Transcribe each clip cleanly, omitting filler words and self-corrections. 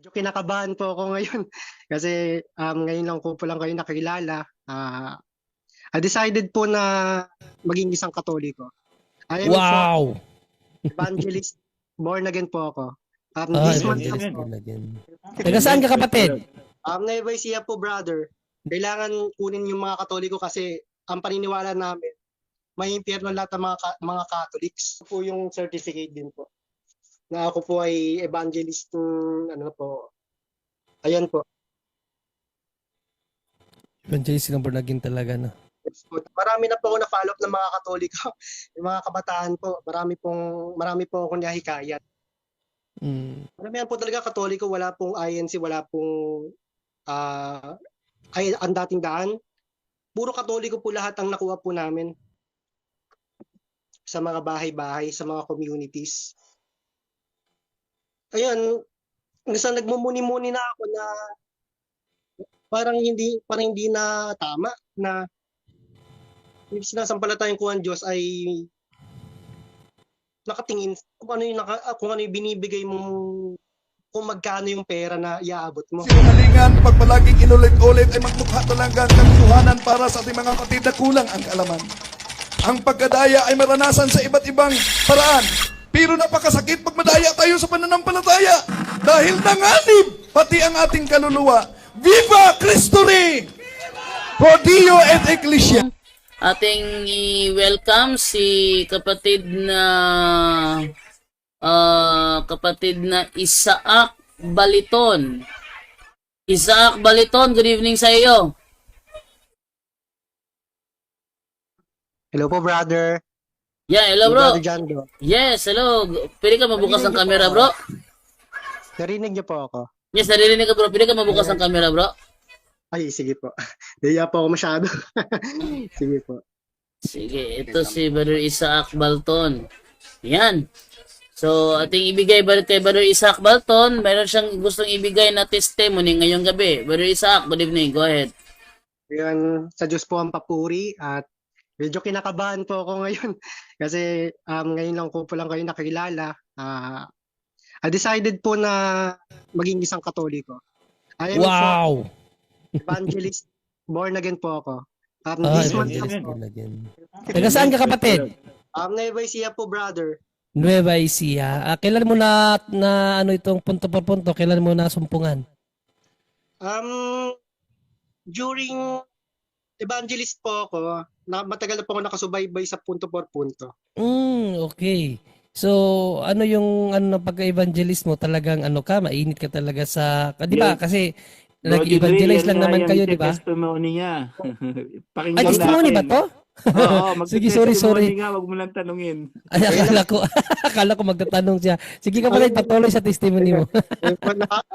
Medyo kinakabahan po ako ngayon kasi ngayon lang ko po lang kayo nakilala. I decided po na maging isang Katoliko. I am for Wow! evangelist, born again po ako. Ah, This month na evangelist po, born again. Taga saan ka, kapatid? Nueva Ecija po, brother. Kailangan kunin yung mga Katoliko kasi ang paniniwala namin, may impyerno lahat ng mga Catholics. Ito po yung certificate din po. Na ako po ay evangelist ano po. Ayan po. Evangelist ka born again talaga, no? Marami na po ako na-follow up ng mga Katoliko. Yung mga kabataan po, marami po akong nahikayat. Maramihan po talaga Katoliko, wala pong INC, wala pong ang dating daan. Puro Katoliko po lahat ang nakuha po namin sa mga bahay-bahay, sa mga communities. Ayun, minsan nagmumuni-muni na ako na parang hindi na tama na yung sinasampalatayang ko ang Diyos ay nakatingin kung ano yung binibigay mong kung magkano yung pera na iaabot mo. Sinungalingan, pag palaging inulit-ulit ay magmukha talaga ang katotohanan para sa ating mga kapatid na kulang ang kaalaman. Ang pagkadaya ay maranasan sa iba't ibang paraan. Pero napakasakit pag madaya tayo sa pananampalataya dahil nanganib pati ang ating kaluluwa. Viva Cristo Rey! Pro Dio et Ecclesia. Ating i-welcome si kapatid na Isaac Baliton. Isaac Baliton, good evening sa iyo. Hello po, brother. Yeah, hello bro. Brother John Do. Yes, hello. Pwede ka mabukas ang camera, bro? Narinig niyo po ako? Yes, naririnig ka, bro. Pwede ka mabukas ang camera, bro? Ay, sige po. Daya po ako masyado. Sige po. Sige, ito si Brother Isaac Balton. Yan. So, ating ibigay kay Brother Isaac Balton, mayroon siyang gustong ibigay na testimony ngayong gabi. Brother Isaac, good evening. Go ahead. Ngayon, sa Diyos po ang papuri at medyo kinakabahan po ako ngayon kasi ngayon lang ko po lang kayo nakilala. I decided po na maging isang Katoliko. I am Wow! for evangelist, born again po ako. Ah, This month na evangelist po, born again. Taga saan ka, kapatid? Nueva Ecija po, brother. Nueva Ecija. Kailan mo na ano itong punto por punto? Kailan mo na sumpungan? During evangelist po ako, matagal na po ako nakasubaybay sa punto por punto. Okay. So, ano yung pagka-evangelist mo? Talagang mainit ka talaga sa, di ba? Kasi nag-evangelize lang naman kayo, di ba? Testimony niya. Ay, Pakinggan testimony ba natin. to? Oo, Sige, sorry. nga, wag mo lang tanungin. Ay, akala ko magtatanong siya. Sige ka pala, patuloy sa testimony mo.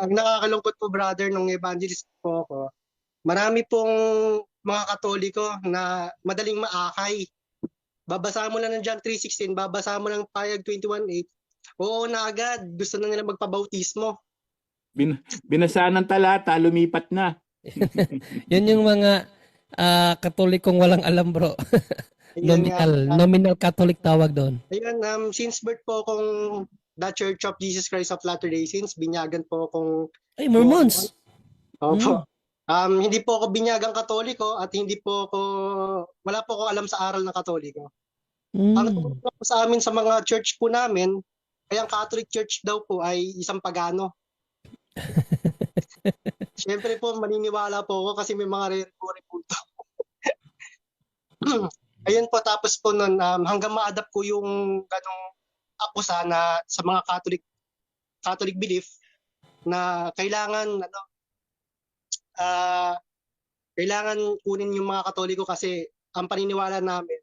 Ang nakakalungkot po, brother, nung evangelist po ako, marami pong mga Katoliko na madaling maakay. Babasa mo lang ng John 3:16, babasa mo ng Payag 21:8. Oo na agad, gusto na nila magpabautismo. Binasaan ng talata, lumipat na. Yan yung mga Katolikong walang alam, bro. Ayun nga. Nominal Catholic tawag doon. Ayun, since birth po akong The Church of Jesus Christ of Latter-day Saints, binyagan po akong Ay, Mormons. Opo. Hindi po ako binyagang Katoliko at wala po ako alam sa aral ng Katoliko. Ang turo po sa amin sa mga church po namin, kaya ang Catholic Church daw po ay isang pagano. Siyempre po, maniniwala po ako kasi may mga re-report po. Ayun po, tapos po nun, hanggang ma-adapt ko yung ganong ako sa mga Catholic belief na kailangan kunin yung mga Katoliko kasi ang paniniwala namin,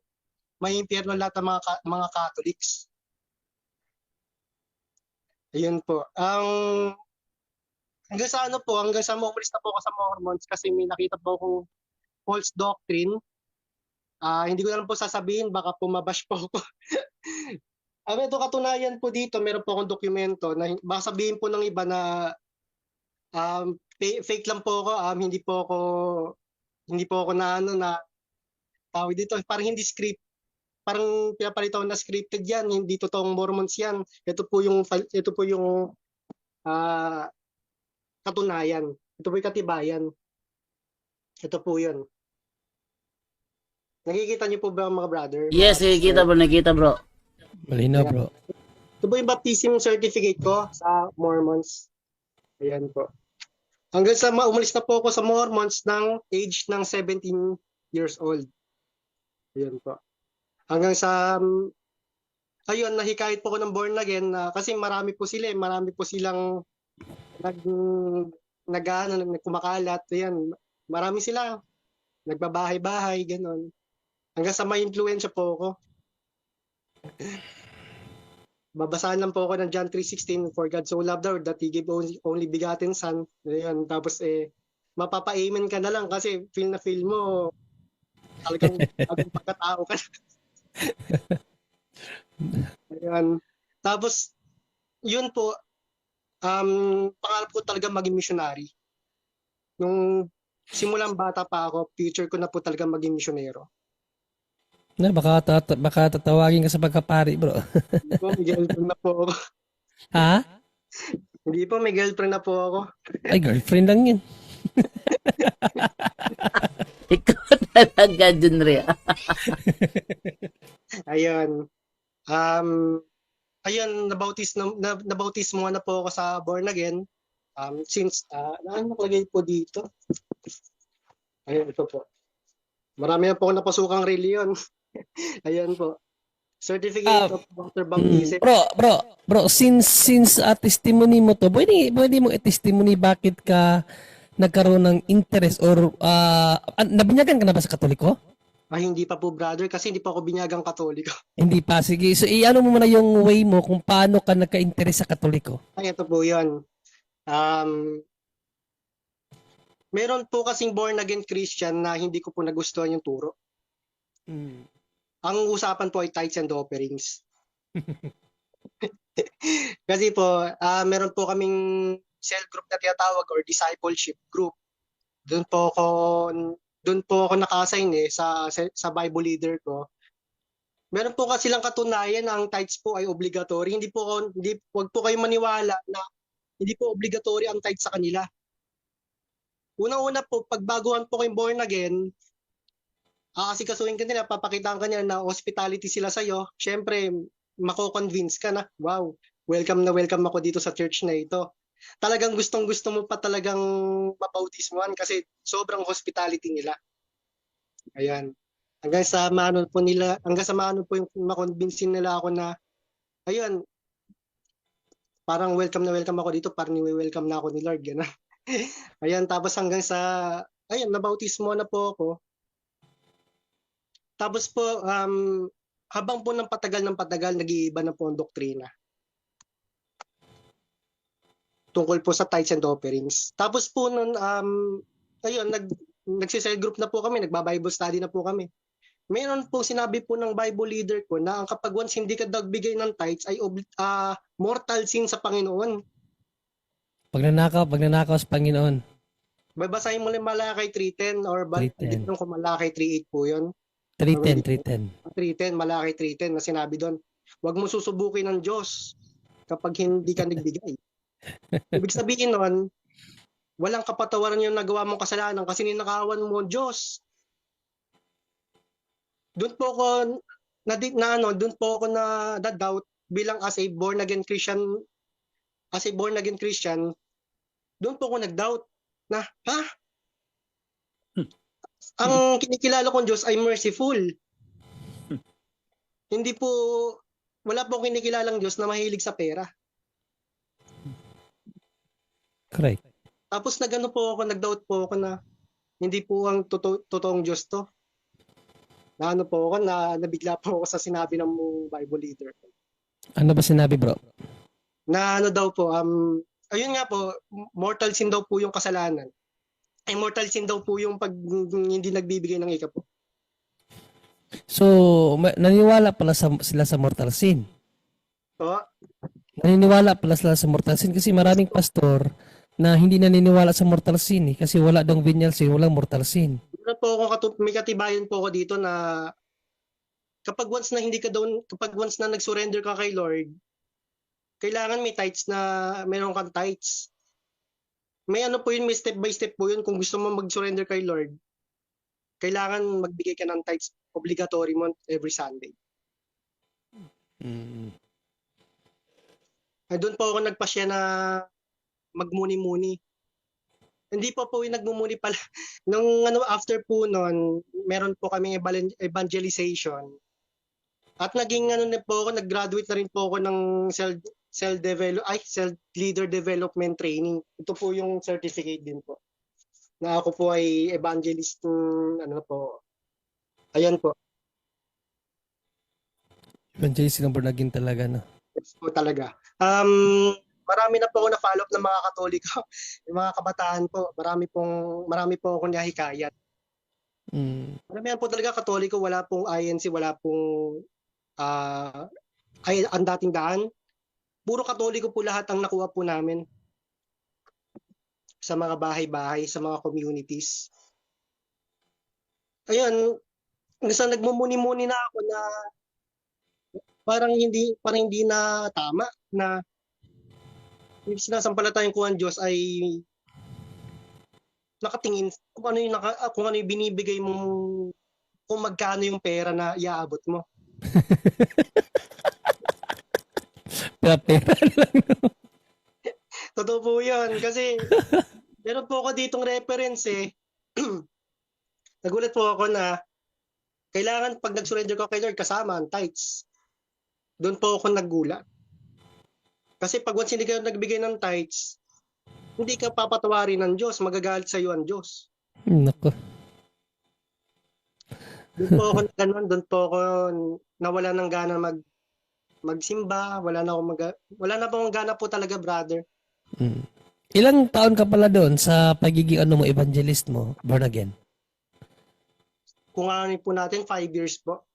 may impyerno lahat ng mga Catholics. Ayun po. Hanggang sa umalis na po ako sa Mormons kasi may nakita po akong false doctrine. Hindi ko na lang po sasabihin, baka pumabash po ako. Ito katunayan po dito, meron po akong dokumento na baka sabihin po ng iba na fake lang po ako, hindi po ako na tawag dito, parang hindi script, parang pinapalitaw na scripted yan, hindi totoong Mormons yan. Ito po yung katunayan. Ito po yung katibayan. Ito po yun. Nakikita niyo po ba mga brother? Yes, nakikita bro. Malinaw, bro. Ito po yung baptism certificate ko sa Mormons. Ayan po. Hanggang sa umalis na po ako sa Mormons ng age ng 17 years old. Ayan po. Hanggang sa ayun, nahikayat po ko ng born again kasi marami po sila, marami po silang kumakalat, ayan. Marami sila nagbabahay-bahay ganon. Hanggang sa may influensya po ako. Babasahan lang po ako ng John 3:16, for God so loved the world that He gave only begotten Son. Ayan, tapos mapapa-amen ka na lang kasi feel na feel mo talagang bagong pagkatao ka. Ayan. Tapos, yun po, pangarap ko talaga maging missionary. Nung simulang bata pa ako, future ko na po talaga maging misyonero. Na, baka tatawagin ka sa pagkapari, bro. Hindi po, may girlfriend na po ako. Ha? Hindi po, may girlfriend na po ako. Ay, girlfriend lang yun. Ikaw talaga, Junria. Ayun. Ayun, nabautismo na po ako sa born again. Since, ano nakalagay po dito? Ayun, ito po. Marami na po ako napasukang reliyon. Ayan po. Certificate of water baptism. Bro, since testimony mo to, pwede mo i-testimony bakit ka nagkaroon ng interest or nabinyagan ka na ba sa Katoliko? Hindi pa po brother kasi hindi pa ako binyagang Katoliko. Hindi pa. Sige. So, i-ano mo muna yung way mo kung paano ka nagka-interest sa Katoliko. Ay, ito po yun. Meron po kasing born again Christian na hindi ko po nagustuhan yung turo. Ang usapan po ay tithes and offerings. Kasi po, meron po kaming cell group na tinatawag or discipleship group. Doon po ako naka-assign sa Bible leader ko. Meron po kasi lang katunayan na ang tithes po ay obligatory. Wag po kayo maniwala na hindi po obligatory ang tithes sa kanila. Unang-una po, pagbaguhan po kayong born again, aasikasuhin ka nila, papakitaan ka nila na hospitality sila sa'yo. Siyempre, mako-convince ka na, wow, welcome na welcome ako dito sa church na ito. Talagang gustong-gusto mo pa talagang mabautismuhan kasi sobrang hospitality nila. Ayan. Hanggang sa maano po yung makonvince nila ako na, ayun, parang welcome na welcome ako dito, parang ni-welcome na ako ni Lord. Gano'n. Ayan, tapos hanggang sa, ayun, nabautismo na po ako. Tapos po, habang po ng patagal, nag-iiba na po ang doktrina. Tungkol po sa tithes and offerings. Tapos po nun, ayun, nagsisell group na po kami, nagba-Bible study na po kami. Meron po sinabi po ng Bible leader ko na ang kapag once hindi ka nagbigay ng tithes ay mortal sin sa Panginoon. Pagnanakaw sa Panginoon. Babasahin mo lang Malakay 3:10 or hindi 3:10. ko Malakay 3:8 po yun. 3:10. 3:10, Malakay 3:10 na sinabi doon. Huwag mo susubukin ng Diyos kapag hindi ka nagbigay. Ibig sabihin nun, walang kapatawaran yung nagawa mong kasalanan kasi ninakawan mo ang Diyos. Doon po ako na doubt bilang as a born again Christian, doon po ako nag-doubt na, ang kinikilala kong Diyos ay merciful. Wala po akong kinikilalang Diyos na mahilig sa pera. Correct. Tapos nag-doubt po ako na hindi po ang totoong Diyos to. Nabigla po ako sa sinabi ng Bible leader. Ano ba sinabi, bro? Na daw po, ayun nga po, mortal sin daw po yung kasalanan. Ay mortal sin daw po yung pag hindi nagbibigay ng ika po. So, naniniwala pala sila sa mortal sin. So, Naniniwala pala sila sa mortal sin kasi maraming pastor na hindi naniniwala sa mortal sin kasi wala daw venial sin, walang mortal sin. may katibayan po ako dito na kapag once na nag-surrender ka kay Lord, kailangan may tithes na meron kang tithes. may ano po yun, may step by step po yun. Kung gusto mo mag-surrender kay Lord, kailangan magbigay ka ng tithes, obligatory mo every Sunday. Mm. Ay, doon po ako nagpasya na magmuni-muni. Hindi po yung nagmumuni pala. Nung after po noon, meron po kami evangelization. At naging na po ako, nag-graduate na rin po ako ng self leader development training. Ito po yung certificate din po. Na ako po ay evangelist po. Ayan po. Evangelist ng born again talaga, no? Yes po talaga. Marami na po ako na-follow up ng mga Katoliko. Yung mga kabataan po, marami po ako nahikayat. Marami po talaga Katoliko, wala pong INC, wala pong ang dating daan. Puro Katoliko po lahat ang nakuha po namin sa mga bahay-bahay, sa mga communities. Ayun, minsan nagmumuni-muni na ako na parang hindi na tama na yung sinasampalatayang ko ang Diyos ay nakatingin kung ano yung binibigay mong, kung magkano yung pera na iaabot mo. Pera lang. Totoo po yun. Kasi meron po ako ditong reference Nagulat po ako na kailangan pag nag-surrender ko kay Lord kasama ang tithes. Doon po ako naggulat. Kasi pag once hindi ka nagbigay ng tithes, hindi ka papatawarin ng Diyos, magagalit sa iyo ang Diyos. Nako. Doon po ako nawala ng gana magsimba, wala na pong gana po talaga, brother. Ilang taon ka pala doon sa pagiging evangelist mo, born again? Kung ano po natin, 5 years po.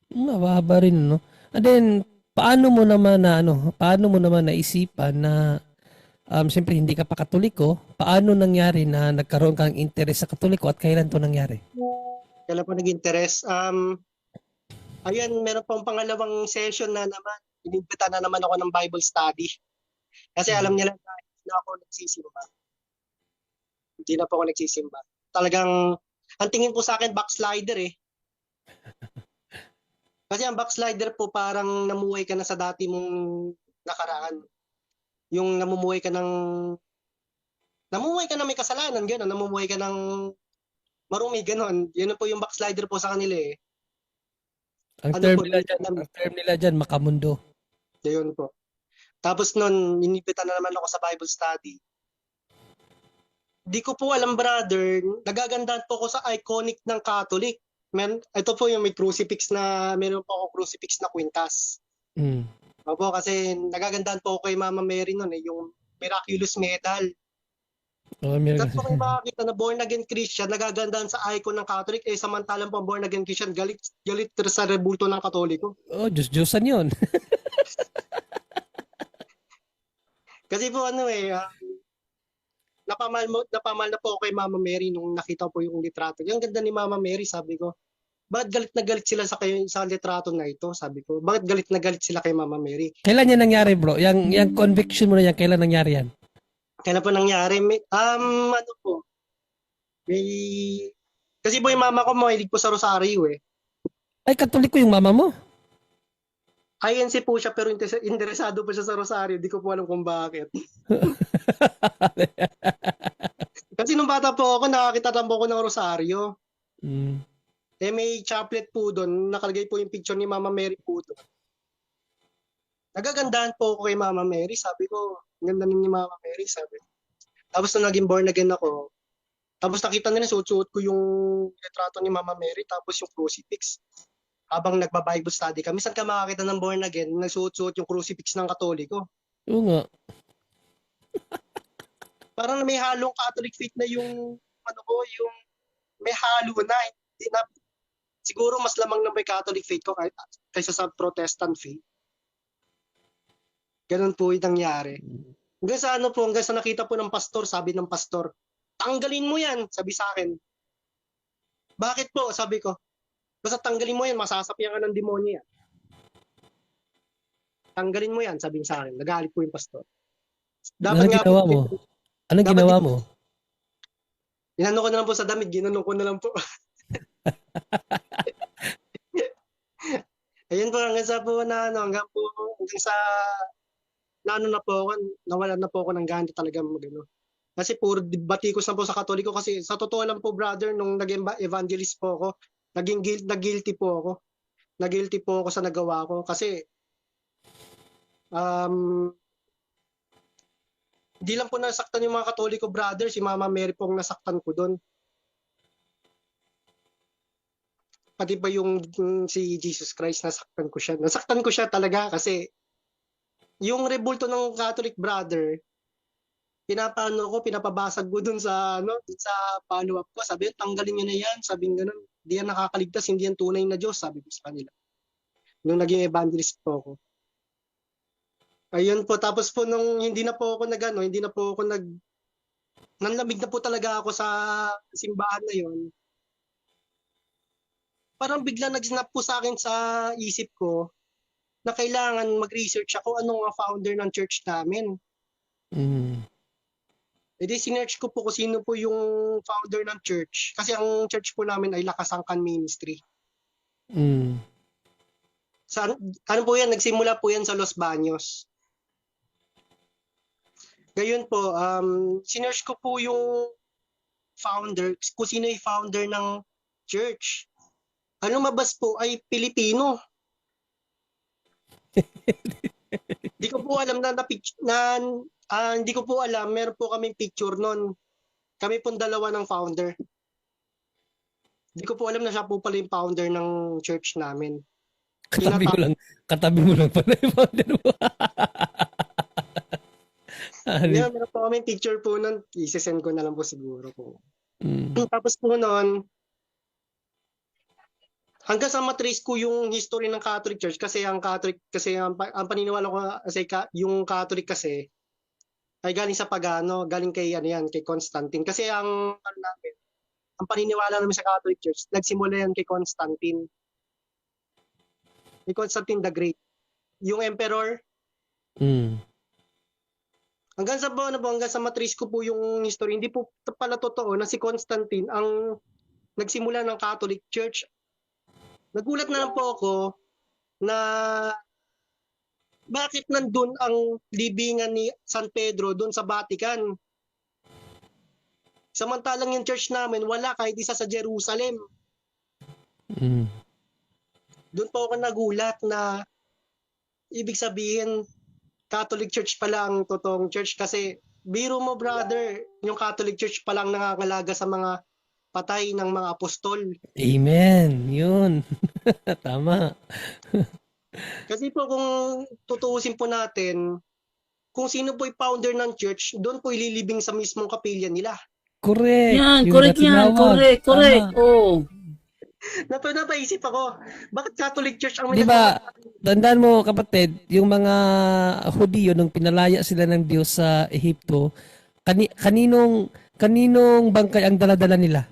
Mababa rin, no? And then, paano mo naman naisipan na siyempre hindi ka pa Katoliko, paano nangyari na nagkaroon kang interest sa Katoliko at kailan to nangyari? Kailan po nag-interest? Ayan, meron pong pangalawang session na naman. Inimbita na naman ako ng Bible study. Kasi alam nila na hindi na ako nagsisimba. Hindi na po ako nagsisimba. Talagang, ang tingin po sa akin, backslider Kasi ang backslider po parang namuhay ka na sa dati mong nakaraan. Yung namuhay ka na may kasalanan, gano'n. Namumuhay ka ng marumi, gano'n. Yun po yung backslider po sa kanila Ang term nila dyan, makamundo. Yun po. Tapos nun, inibitan na naman ako sa Bible study. Di ko po alam, brother, nagagandahan po ako sa iconic ng Catholic. Ito po yung may crucifix meron po ako crucifix na kwintas. Opo, kasi nagagandahan po ako kay Mama Mary nun yung miraculous medal. Kasi po kayo makakita na born again Christian, nagagandahan sa icon ng Catholic, samantalang po born again Christian, galit sa rebulto ng Katoliko. Oh, Diyos-Diyosan yun. Kasi po napamal na po ako kay Mama Mary nung nakita po yung litrato. Yung ganda ni Mama Mary, sabi ko, bakit galit na galit sila sa litrato na ito? Sabi ko, bakit galit na galit sila kay Mama Mary? Kailan yan nangyari, bro? Yung conviction mo na yan, kailan nangyari yan? Kailan po nangyari? Kasi po yung mama ko mahilig po sa rosaryo Ay, Katoliko yung mama mo? INC po siya pero interesado po siya sa rosaryo. Di ko po alam kung bakit. Kasi nung bata po ako, nakakita po ako ng rosaryo. May chaplet po doon. Nakalagay po yung picture ni Mama Mary po doon. Nagagandahan po ako kay Mama Mary. Sabi ko, ganda ni Mama Mary, sabi. Tapos nung naging born again ako, tapos nakita nila, suot-suot ko yung retrato ni Mama Mary, tapos yung crucifix. Habang nagba-Bible study kami, saan ka makakita ng born again, nagsuot-suot yung crucifix ng Katoliko? Oo nga. Parang may halong Catholic faith na yung may halo na. Hindi na siguro mas lamang na may Catholic faith ko kaysa sa Protestant faith. Ganun po yung nangyari. Hanggang sa nakita po ng pastor, sabi ng pastor, tanggalin mo yan, sabi sa akin. Bakit po? Sabi ko, basta tanggalin mo yan, masasapian ka ng demonyo yan. Tanggalin mo yan, sabi sa akin. Nagalit po yung pastor. Ano ginawa mo? Anong Dapat ginawa di- mo? Inano ko na lang po sa damit, ginanong ko na lang po. Ayun po, hanggang sa po na ano, hanggang sa naano na po ako, nawalan na po ako ng gana talaga magano. Kasi puro batikos na po sa Katoliko kasi sa totoo lang po brother, nung naging evangelist po ako, nag-guilty po ako. Nag-guilty po ako sa nagawa ko kasi um, hindi lang po nasaktan yung mga Katoliko brother, si Mama Mary po ang nasaktan ko doon. Pati ba yung si Jesus Christ, nasaktan ko siya. Nasaktan ko siya talaga kasi yung rebulto ng Catholic brother, pinapabasag ko dun sa dun sa follow-up ko. Sabi, tanggalin niyo na yan. Sabi ng ganun, hindi yan nakakaligtas, hindi yan tunay na Diyos, sabi ko sa kanila. Nung naging evangelist po ako. Ayun po, tapos po nung hindi na po ako hindi na po ako nanlamig na po talaga ako sa simbahan na yon. Parang bigla nag-snap po sa akin sa isip ko na kailangan mag-research ako anong ang founder ng church namin. Mm. E di sinearch ko po kung sino po yung founder ng church. Kasi ang church po namin ay Lakasangkan Ministry. Mm. Ano po yan? Nagsimula po yan sa Los Baños. Gayon po, sinearch ko po yung founder, kung sino yung founder ng church. Ano mabas po ay Pilipino. Hindi ko po alam hindi ko po alam, meron po kaming picture nun. Kami pong dalawa ng founder. Hindi ko po alam na siya po pala yung founder ng church namin. Katabi mo lang pala yung founder mo. Yeah, meron po kaming picture po nun. I-send ko na lang po siguro po. Mm. Tapos po nun, hanggang sa matrace ko yung history ng Catholic Church kasi ang paniniwala ko kasi yung Catholic kasi ay galing sa pagano, galing kay kay Constantine. Kasi ang paniniwala namin sa Catholic Church, nagsimula yan kay Constantine. Kay Constantine the Great. Yung emperor. Mm. Hanggang sa matrace ko po yung history, hindi po pala totoo na si Constantine ang nagsimula ng Catholic Church. Nagulat na lang po ako na bakit nandun ang libingan ni San Pedro doon sa Vatican. Samantalang yung church namin, wala kahit isa sa Jerusalem. Mm. Doon po ako nagulat na ibig sabihin, Catholic Church pala ang totoong church kasi biro mo brother, yung Catholic Church palang nangangalaga sa mga patay ng mga apostol. Amen. Yun. Tama. Kasi po kung tutuusin po natin, kung sino po yung founder ng church, doon po ililibing sa mismong kapilya nila. Correct. Yan, Yung correct yan. natinawag. Correct. Tama. Oh. Napaisip ako, bakit Catholic Church ang Di ba, tandaan mo kapatid, yung mga Hudiyo nung pinalaya sila ng Diyos sa Ehipto, kaninong bangkay ang daladala nila?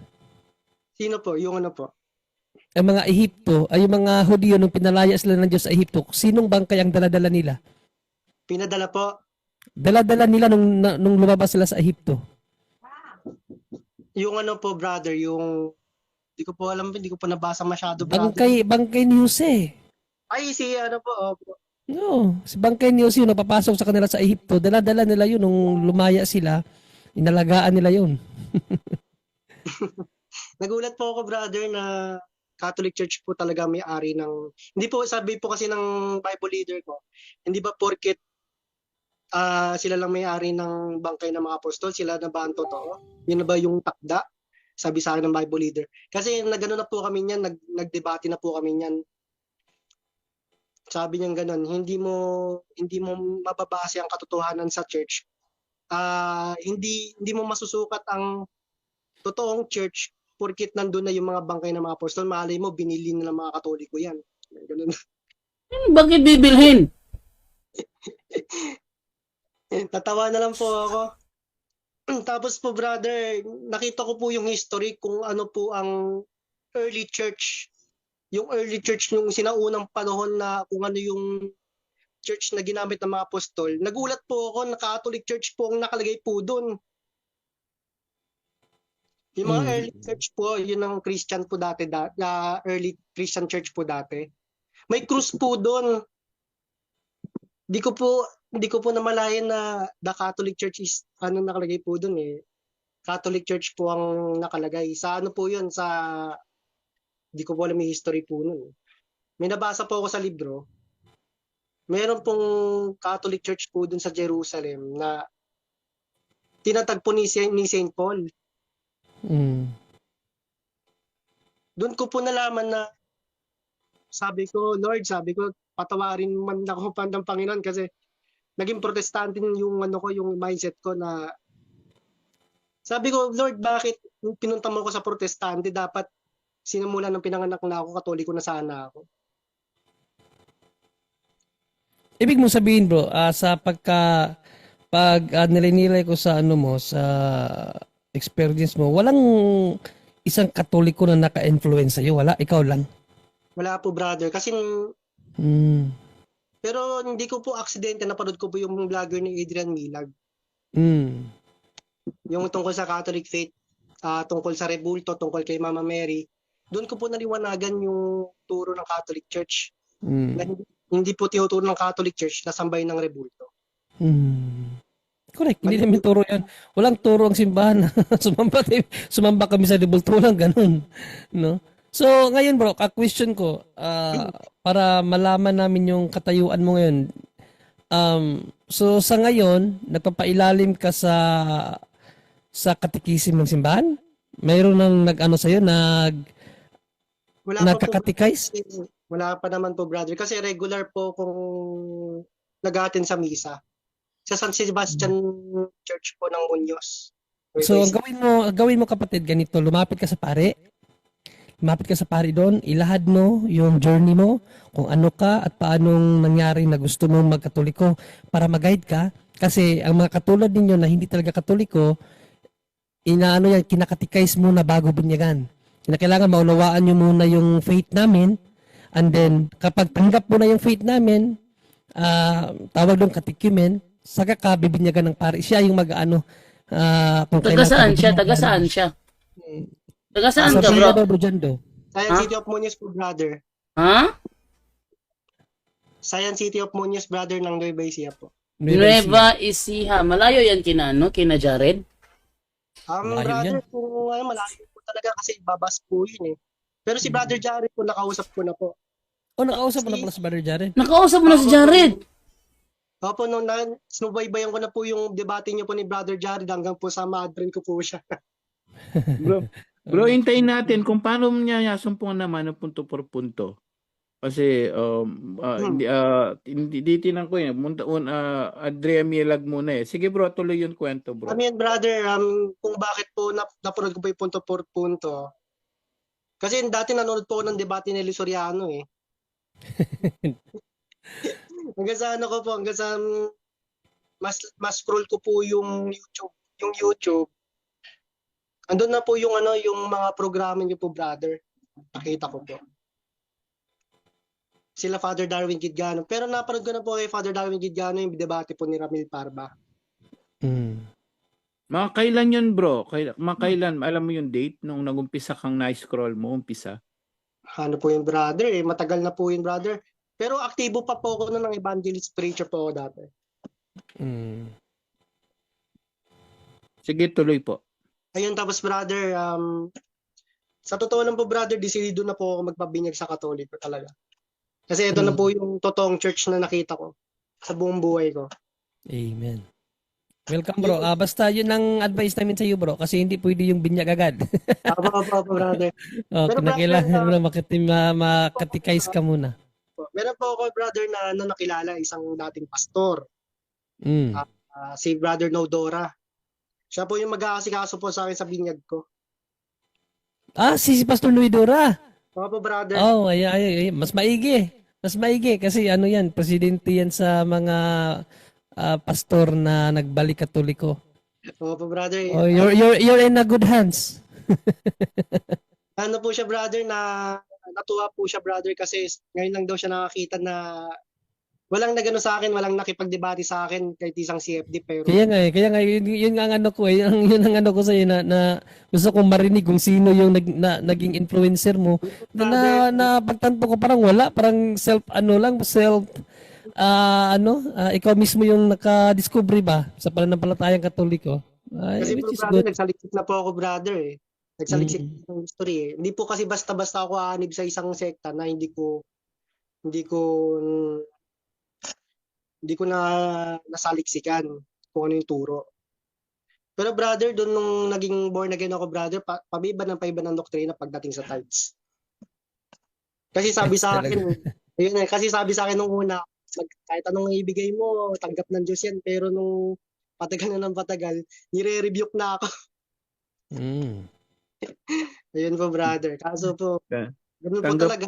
Sino po? Yung ano po? Ang mga Ehipto, ay yung mga Hudiyo nung pinalaya sila ng Diyos sa Ehipto, sinong bangkay ang daladala nila? Pinadala po. Daladala nila nung lumabas sila sa Ehipto. Yung ano po brother, yung hindi ko po alam, hindi ko po nabasa masyado brother. Bangkay ni Jose. Ay, si ano po, No, si bangkay ni Jose yung napapasok sa kanila sa Ehipto, daladala nila yun nung lumaya sila, inalagaan nila yun. Nagulat po ako brother na Catholic Church po talaga may-ari ng, hindi po sabi po kasi ng Bible leader ko, hindi ba porket sila lang may-ari ng bangkay ng mga apostol, sila na ba ang totoo? Yun na ba yung takda? Sabi sa akin ng Bible leader. Kasi nagano na po kami niyan, nagdebate na po kami niyan. Sabi niya gano'n, hindi mo mababase ang katotohanan sa church. Hindi mo masusukat ang totoong church porkit nandun na yung mga bangkay ng mga apostol. Malay mo, binili na ng mga Katoliko yan. Ganun. Bakit bibilhin? Tatawa na lang po ako. Tapos po brother, nakita ko po yung history kung ano po ang early church. Yung early church nung sinaunang panahon na kung ano yung church na ginamit ng mga apostol. Nagulat po ako na Catholic Church po ang nakalagay po doon. Yung mga Mm. early church po, yun ang Christian po dati, early Christian church po dati. May krus po doon. Di ko po hindi ko po namalayan na the Catholic Church is ano nakalagay po doon eh. Catholic Church po ang nakalagay. Sa ano po yun, sa di ko po alam yung history po nun. May nabasa po ako sa libro. Meron pong Catholic Church po dun sa Jerusalem na tinatagpo ni Saint Paul. Mm. Doon ko po nalaman na sabi ko, Lord, patawarin man ako ng Panginoon kasi naging protestante yung ano ko, yung mindset ko na sabi ko, Lord, bakit pinunta mo ko sa protestante? Dapat sinimula ng pinanganak na ako, katoliko na sana ako. Ibig mo sabihin bro, sa nilinilay ko sa ano mo, sa experience mo, walang isang katoliko na naka-influence sa'yo. Wala, ikaw lang. Wala po, brother. Kasi Mm. pero hindi ko po aksidente, napanood ko po yung vlogger ni Adrian Milag. Mm. Yung tungkol sa Catholic faith, tungkol sa rebulto, tungkol kay Mama Mary. Doon ko po naliwanagan yung turo ng Catholic Church. Mm. Na hindi po tinuturo ng Catholic Church na sambay ng rebulto. Mm. Correct, hindi namin turo yan. Walang turo ang simbahan. Sumamba kami sa debulto, walang ganun. No? So, ngayon bro, question ko, para malaman namin yung katayuan mo ngayon. So, sa ngayon, nagpapailalim ka sa katikisim ng simbahan? Mayroon nang nag-ano sa'yo, Wala pa po, nagkakatikais? wala pa naman po, brother. Kasi regular po kung nag-attend sa misa. Sa San Sebastian Church po ng Muñoz. So, ang gawin mo kapatid, ganito, lumapit ka sa pare. Lumapit ka sa pare doon, ilahad mo yung journey mo, kung ano ka at paanong nangyari na gusto mong magkatoliko para mag-guide ka. Kasi ang mga katulad ninyo na hindi talaga katoliko, kinakatikais muna bago binyagan. Kailangan maunawaan nyo muna yung faith namin, and then kapag tanggap mo na yung faith namin, tawag doon katikumen, saka ka bibinyagan ng pare. Siya yung mag-ano, kung Taga saan siya? bibinyagan. Taga saan siya? Taga saan Sa ka, Villa bro? do Dojando. Science Ha? City of Muñoz po, brother. Ha? Science City of Muñoz, brother, ng Nueva Ecija po. Nueva Ecija. Malayo yan kina, ano? Kina Jared? Malayo Brother, yan. kung malayo po talaga kasi babas po yun eh. Pero si Brother Jared po, nakausap ko na po. Oh, nakausap mo na pala sa Brother Jaren. Nakausap mo na si Jared. Opo, nung sinubaybayan ko na po yung debate niyo po ni Brother Jared hanggang po sa ma-admin ko po siya. Bro, hintayin natin kung paano niya sumpungan naman ng punto por punto. Kasi hindi tinan ko yun. Andrea Milag muna eh. Sige bro, tuloy yung kwento bro. Kami yan, brother, kung bakit po napanood ko po yung punto por punto. Kasi dati nanonood po ako ng debate ni Eli Soriano eh. Hanggang sa ano ko po, hanggang sa mas scroll ko po yung YouTube. Andun na po yung yung mga programa niyo po, brother. Nakita ko po. Sila Father Darwin Gidgano. Pero napanood ko na po kay Father Darwin Gidgano yung debate po ni Ramil Parba. Mm. Mga kailan yun bro? Mga kailan? Alam mo yung date nung nagumpisa kang na-scroll mo, umpisa? Ano po yung brother eh. Matagal na po yung brother. Pero aktibo pa po ako ng evangelist preacher po ako dati. Mm. Sige, tuloy po. Ayun, tapos brother, sa totoo lang po brother, decidido na po ako magpabinyag sa Katoliko talaga. Kasi ito na po yung totoong church na nakita ko sa buong buhay ko. Amen. Welcome bro. Basta yun ang advice namin sa iyo bro kasi hindi pwede yung binyag agad. Apo, brother. Oh, Pero kailangan brother, mo na makatikais ka muna. Meron po ako brother na nakilala, isang dating pastor. Mm. Si Brother Nodora. Siya po yung mag-aasikaso po sa akin sa binyag ko. Si Pastor Luidora. Opo, brother. Oh, ay, mas maigi. Mas maigi kasi ano yan, presidente yan sa mga pastor na nagbalik Katoliko. Opo, brother. Oh, you're in a good hands. Ano po siya, brother, na natuwa po siya, brother, kasi ngayon lang daw siya nakakita na walang nagano sa akin, walang nakipagdebate sa akin kahit isang CFD, pero Kaya nga yun nga ang ano ko yun ang ano ko sa na, na gusto kong marinig kung sino yung naging influencer mo. Na pagtanto ko parang wala, parang ikaw mismo yung naka-discovery ba sa pananampalatayang Katoliko. Ay, kasi which po is brother, good. nagsaliksik na po ako brother eh. Nagsaliksik ng history eh. Hindi po kasi basta-basta ako aanib sa isang sekta na hindi ko na nasaliksikan kung ano yung turo. Pero brother, doon nung naging born again ako brother, paiba ng doktrina pagdating sa tithes. Kasi sabi Tithes sa talaga. akin, ayun eh, kasi sabi sa akin nung una, kahit anong ibigay mo, tanggap ng Diyos yan. Pero nung patagal na ng patagal, nire-rebuke na ako. Mm. Ayun po brother. Kaso po, ganun po Tanggap- talaga.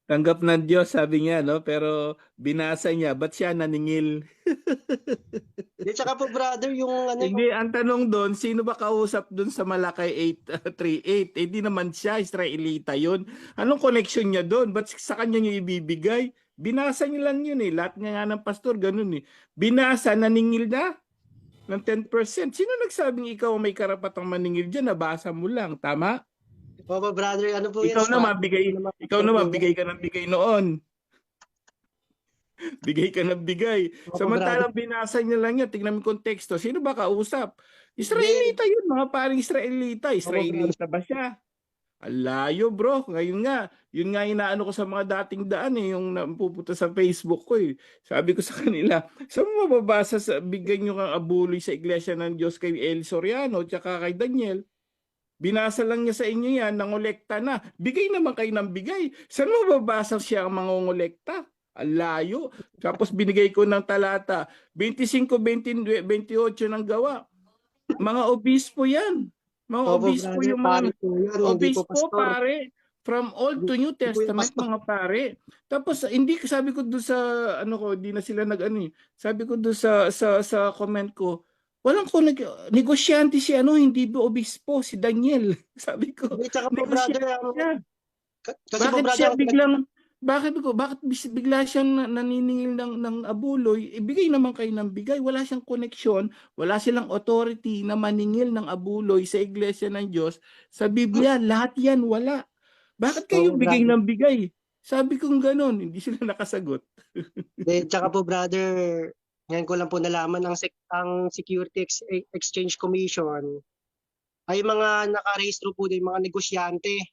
Tanggap ng Diyos, sabi niya, no? Pero binasa niya, ba't siya naningil? Di, tsaka po brother, yung ano, Hindi, ang tanong doon, sino ba kausap doon sa Malakay 8:38? Eh, di naman siya, Israelita yun. Anong connection niya doon? Ba't sa kanya niya ibibigay? Binasa niya lang yun eh. Lahat nga ng pastor, ganun eh. Binasa, naningil na ng 10%. Sino nagsabing ikaw may karapatang maningil dyan? Nabasa mo lang, tama? Opo brother, ano po yan? Ikaw naman, bigay ka ng bigay noon. Bigay ka ng bigay. Opo, Samantalang binasa niya lang yan, tignan mo yung konteksto. Sino ba kausap? Israelita yun, mga paring Israelita. Israelita ba siya? Alayo bro, ngayon nga, yun nga inaano ko sa mga dating daan eh, yung napupunta sa Facebook ko eh. Sabi ko sa kanila, saan mo mababasa sa bigyan nyo kang abuloy sa Iglesia ng Diyos kay El Soriano tsaka kay Daniel? Binasa lang niya sa inyo yan, nangolekta na. Bigay naman kayo ng bigay. Saan mo mababasa siya ang mangongolekta? Alayo. Tapos binigay ko ng talata, 25, 20, 28 ng gawa. Mga obispo yan. Mga Opo, obispo brother, yung mga pare po yan, hindi po obispo, pastor. pare. From Old to New Hindi po yung Testament, pastor. mga pare. Tapos hindi sabi ko doon sa ano ko, hindi na sila nag-ano eh. Sabi ko doon sa comment ko, walang ko negosyante si ano, hindi ba obispo si Daniel. Sabi ko, Hindi, tsaka po negosyante brother, siya. kasi po Bakit brother, siya biglang bakit bigla siyang naniningil ng abuloy? Ibigay naman kayo ng bigay. Wala siyang koneksyon, wala silang authority na maningil ng abuloy sa Iglesia ng Diyos. Sa Biblia, lahat yan wala. Bakit kayo Oo, bigay brother. ng bigay? Sabi kong ganun, hindi sila nakasagot. Hindi, tsaka po brother, ngayon ko lang po nalaman ang Security Exchange Commission ay mga nakarehistro po din mga negosyante.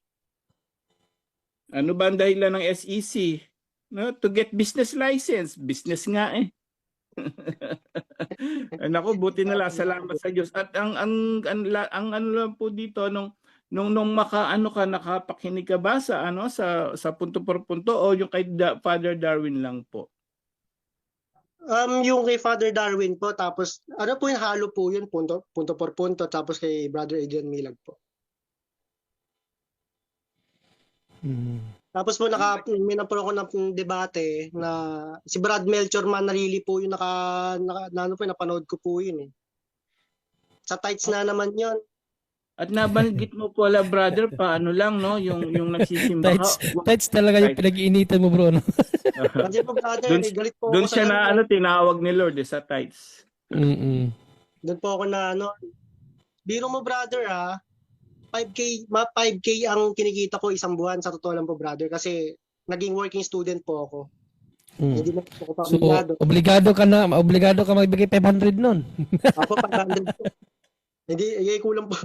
Ano ba ang dahilan ng SEC? No, to get business license. Business nga eh. Nako, buti na lang, salamat sa Diyos. At ang ano lang po dito nung makaano ka, nakapakinig ka ba sa ano sa punto por punto o yung kay Father Darwin lang po? Yung kay Father Darwin po, tapos ano po yung halo po yun, punto por punto, tapos kay Brother Adrian Milag po. Tapos po may napuro ko ng debate na si Brad Melchor Manarili po yung napanood ko po yun eh. Sa tights na naman yun. At nabanggit mo po la brother paano lang no yung nagsisimba ka. Tights talaga yung pinag-iinitan mo bro. No? Kasi po brother, galit po Doon ako siya sa na ano tinawag ni Lord sa tights. Doon po ako na ano. Biro mo brother 5K ang kinikita ko isang buwan sa totoo lang po brother kasi naging working student po ako. Hindi na po ako pa So, obligado ka magbigay 500 nun. Ako 500 po. Hindi kulang po.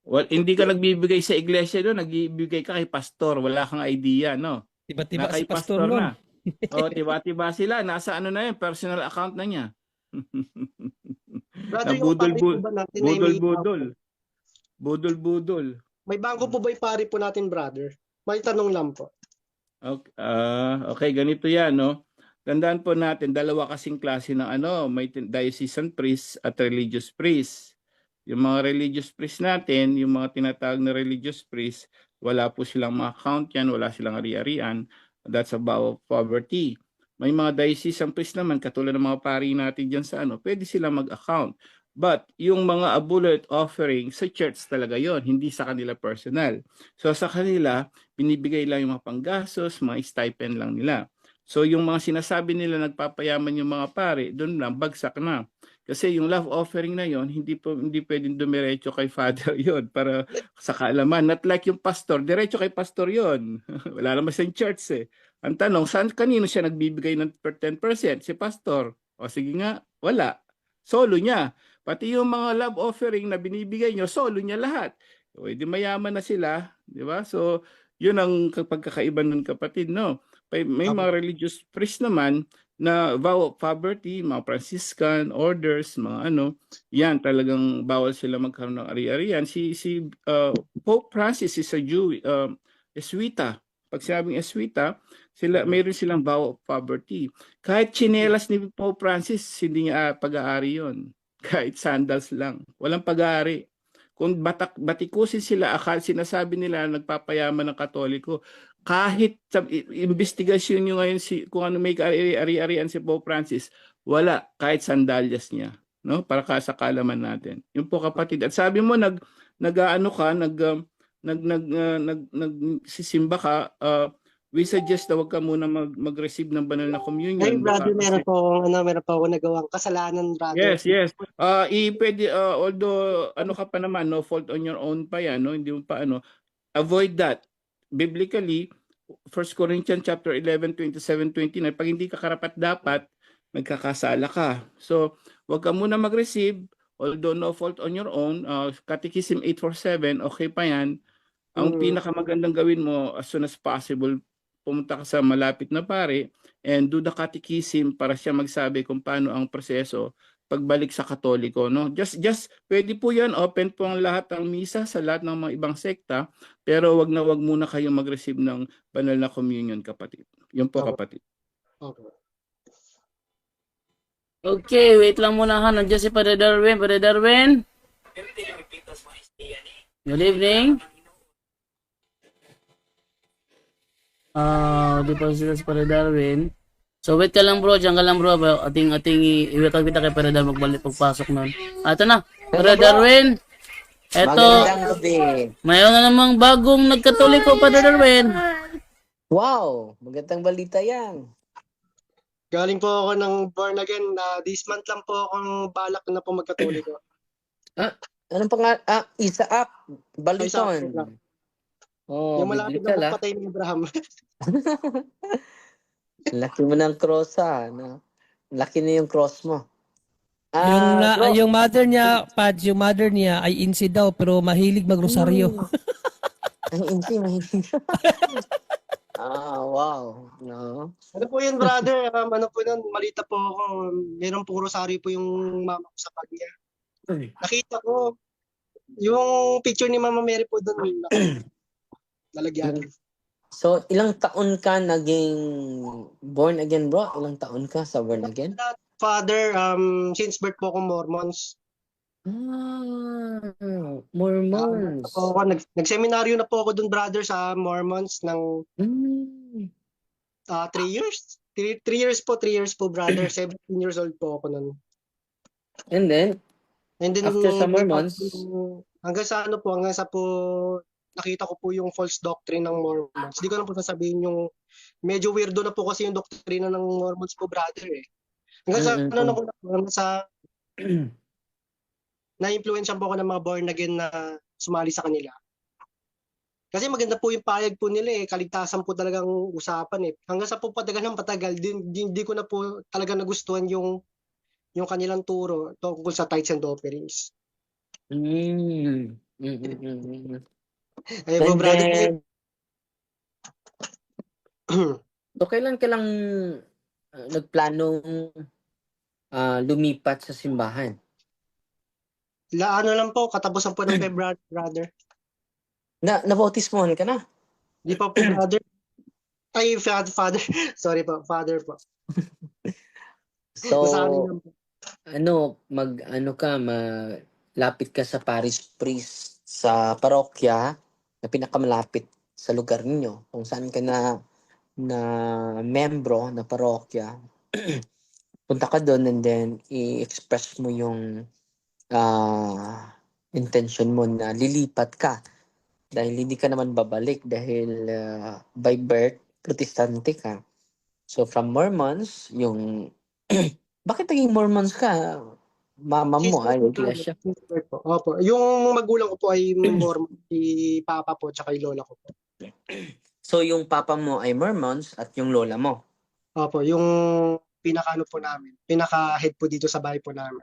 Well, hindi ka nagbibigay sa iglesia doon, nagbibigay ka kay pastor, wala kang idea, no? Tiba-tiba Na kay si pastor nun. na. Oh, tiba-tiba sila, nasa ano na yun, personal account na niya. Brother, yung pari po ba natin ay may Budol. May bago po ba yung pari po natin, brother? May tanong lang po. Okay, ganito yan, no? Tandaan po natin, dalawa kasing klase ng ano, may diocesan priest at religious priest. Yung mga religious priest natin, yung mga tinatawag na religious priest, wala po silang mga account yan, wala silang ari-arian. That's about poverty. May mga diocesan priest naman, katulad ng mga pari natin dyan sa ano, pwede silang mag-account. But yung mga abuloy offering sa church talaga yon, hindi sa kanila personal. So sa kanila, binibigay lang yung mga panggastos, mga stipend lang nila. So yung mga sinasabi nila nagpapayaman yung mga pare, doon lang bagsak na. Kasi yung love offering na yon, hindi pwedeng dumiretso kay father yon para sa kaalaman. Not like yung pastor, diretso kay pastor yon. Wala naman sa church eh. Ang tanong, kanino siya nagbibigay ng 10%? Si pastor. O sige nga, wala. Solo niya. Pati yung mga love offering na binibigay nyo, solo niya lahat. O, edi mayaman na sila, di ba? So, yun ang pagkakaiba nun, kapatid, no? May mga religious priest naman na vow of poverty, mga Franciscan orders, mga ano, yan talagang bawal sila magkaroon ng ari-arian. Pope Francis is a Jew, Jesuita. Pag sinabing Jesuita, mayroon silang vow of poverty. Kahit tsinelas ni Pope Francis, hindi niya pag-aari yon. Kahit sandals lang. Walang pag-aari. Kung batikusin sila, sinasabi nila nagpapayaman ng Katoliko, kahit sa investigasyon nyo ngayon kung ano may ari-arian si Pope Francis, wala, kahit sandalyas niya, no? Para sa kaalaman natin. Yun po, kapatid. At sabi mo nagsisimba ka, we suggest na wag ka muna mag-receive ng banal na communion. Ay, brother, Baka meron po akong nagawang kasalanan, brother. Yes. Although ano ka pa naman, no fault on your own pa yan, no? Hindi mo pa avoid that. Biblically, 1 Corinthians chapter 11, 27, 29, pag hindi ka karapat dapat, magkakasala ka. So, wag ka muna mag-receive, although no fault on your own. Catechism 847, okay pa yan. Ang pinakamagandang gawin mo as soon as possible, pumunta ka sa malapit na pare and do the catechism para siya magsabi kung paano ang proseso pagbalik sa Katoliko, no? Just pwede po 'yan, open po ang lahat ng misa sa lahat ng mga ibang sekta, pero wag muna kayong mag-receive ng banal na communion, kapatid. 'Yun po, kapatid. Okay. Okay, wait lang muna ha. Nandiyan si Padre Darwin. Padre Darwin. Good evening. Di pa sila si Padre Darwin. So wait ka lang bro, diyan ka lang bro. Ating iwatag kita kay Padre Darwin pagpasok nun. Ito na, Padre Darwin. Eto, Magandang gabi. mayroon na namang bagong nagkatoliko, Padre Darwin. Wow, magandang balita yan. Galing po ako ng born again. This month lang po akong balak na po magkatoliko. Anong pangalan? Isaac Baliton. Isaac lang. Oh, Yung malapit biblical na patay ni Abraham. Laki mo ng cross no? Laki na yung cross mo. Bro, Yung mother niya, yung mother niya ay insi daw pero mahilig magrosaryo. Ang insi, mahilig. Wow. No? Ano po yun, brother? Ano po nun? Malita po ako. Meron pong rosaryo po yung mama ko sa pag niya. Nakita ko. Yung picture ni Mama Mary po doon. Nalagyan. So, ilang taon ka naging born again, bro? Ilang taon ka sa born again? Father, since birth po akong Mormons. Mormons. Nag-seminaryo na po ako doon, brother, sa Mormons ng 3 years. 3 years po, brother. 17 years old po ako nun. And then, after sa Mormons? Hanggang sa nakita ko po yung false doctrine ng Mormons. Hindi ko na po sasabihin yung medyo weirdo na po kasi yung doktrina ng Mormons po, brother eh. Hanggang sa na-influensyan po ako ng mga born again na sumali sa kanila. Kasi maganda po yung payag po nila eh. Kaligtasan po talagang usapan eh. Hanggang sa po patagal ng patagal, hindi ko na po talaga nagustuhan yung kanilang turo tungkol sa tithes and offerings. Ay po, brother. So, kailan ka lang nagplanong lumipat sa simbahan? Ano lang po, katapusan po ng February, brother. Nabautismohan ka na? Di pa po, brother. Ay, father. Sorry po, father po. So, Nasabi lang po. malapit ka sa parish priest sa parokya na pinakamalapit sa lugar ninyo, kung saan ka na membro na parokya. Punta ka doon and then i-express mo yung intention mo na lilipat ka dahil hindi ka naman babalik dahil by birth protestante ka. So from Mormons, yung bakit naging Mormons ka? Mama mo Sister ay po, iglesia. sister po. Opo. Yung magulang ko po ay Mormon, si Papa po, tsaka yung lola ko po. So yung papa mo ay Mormons at yung lola mo. Opo, yung pinaka-ano po namin, pinaka-head po dito sa bahay po namin.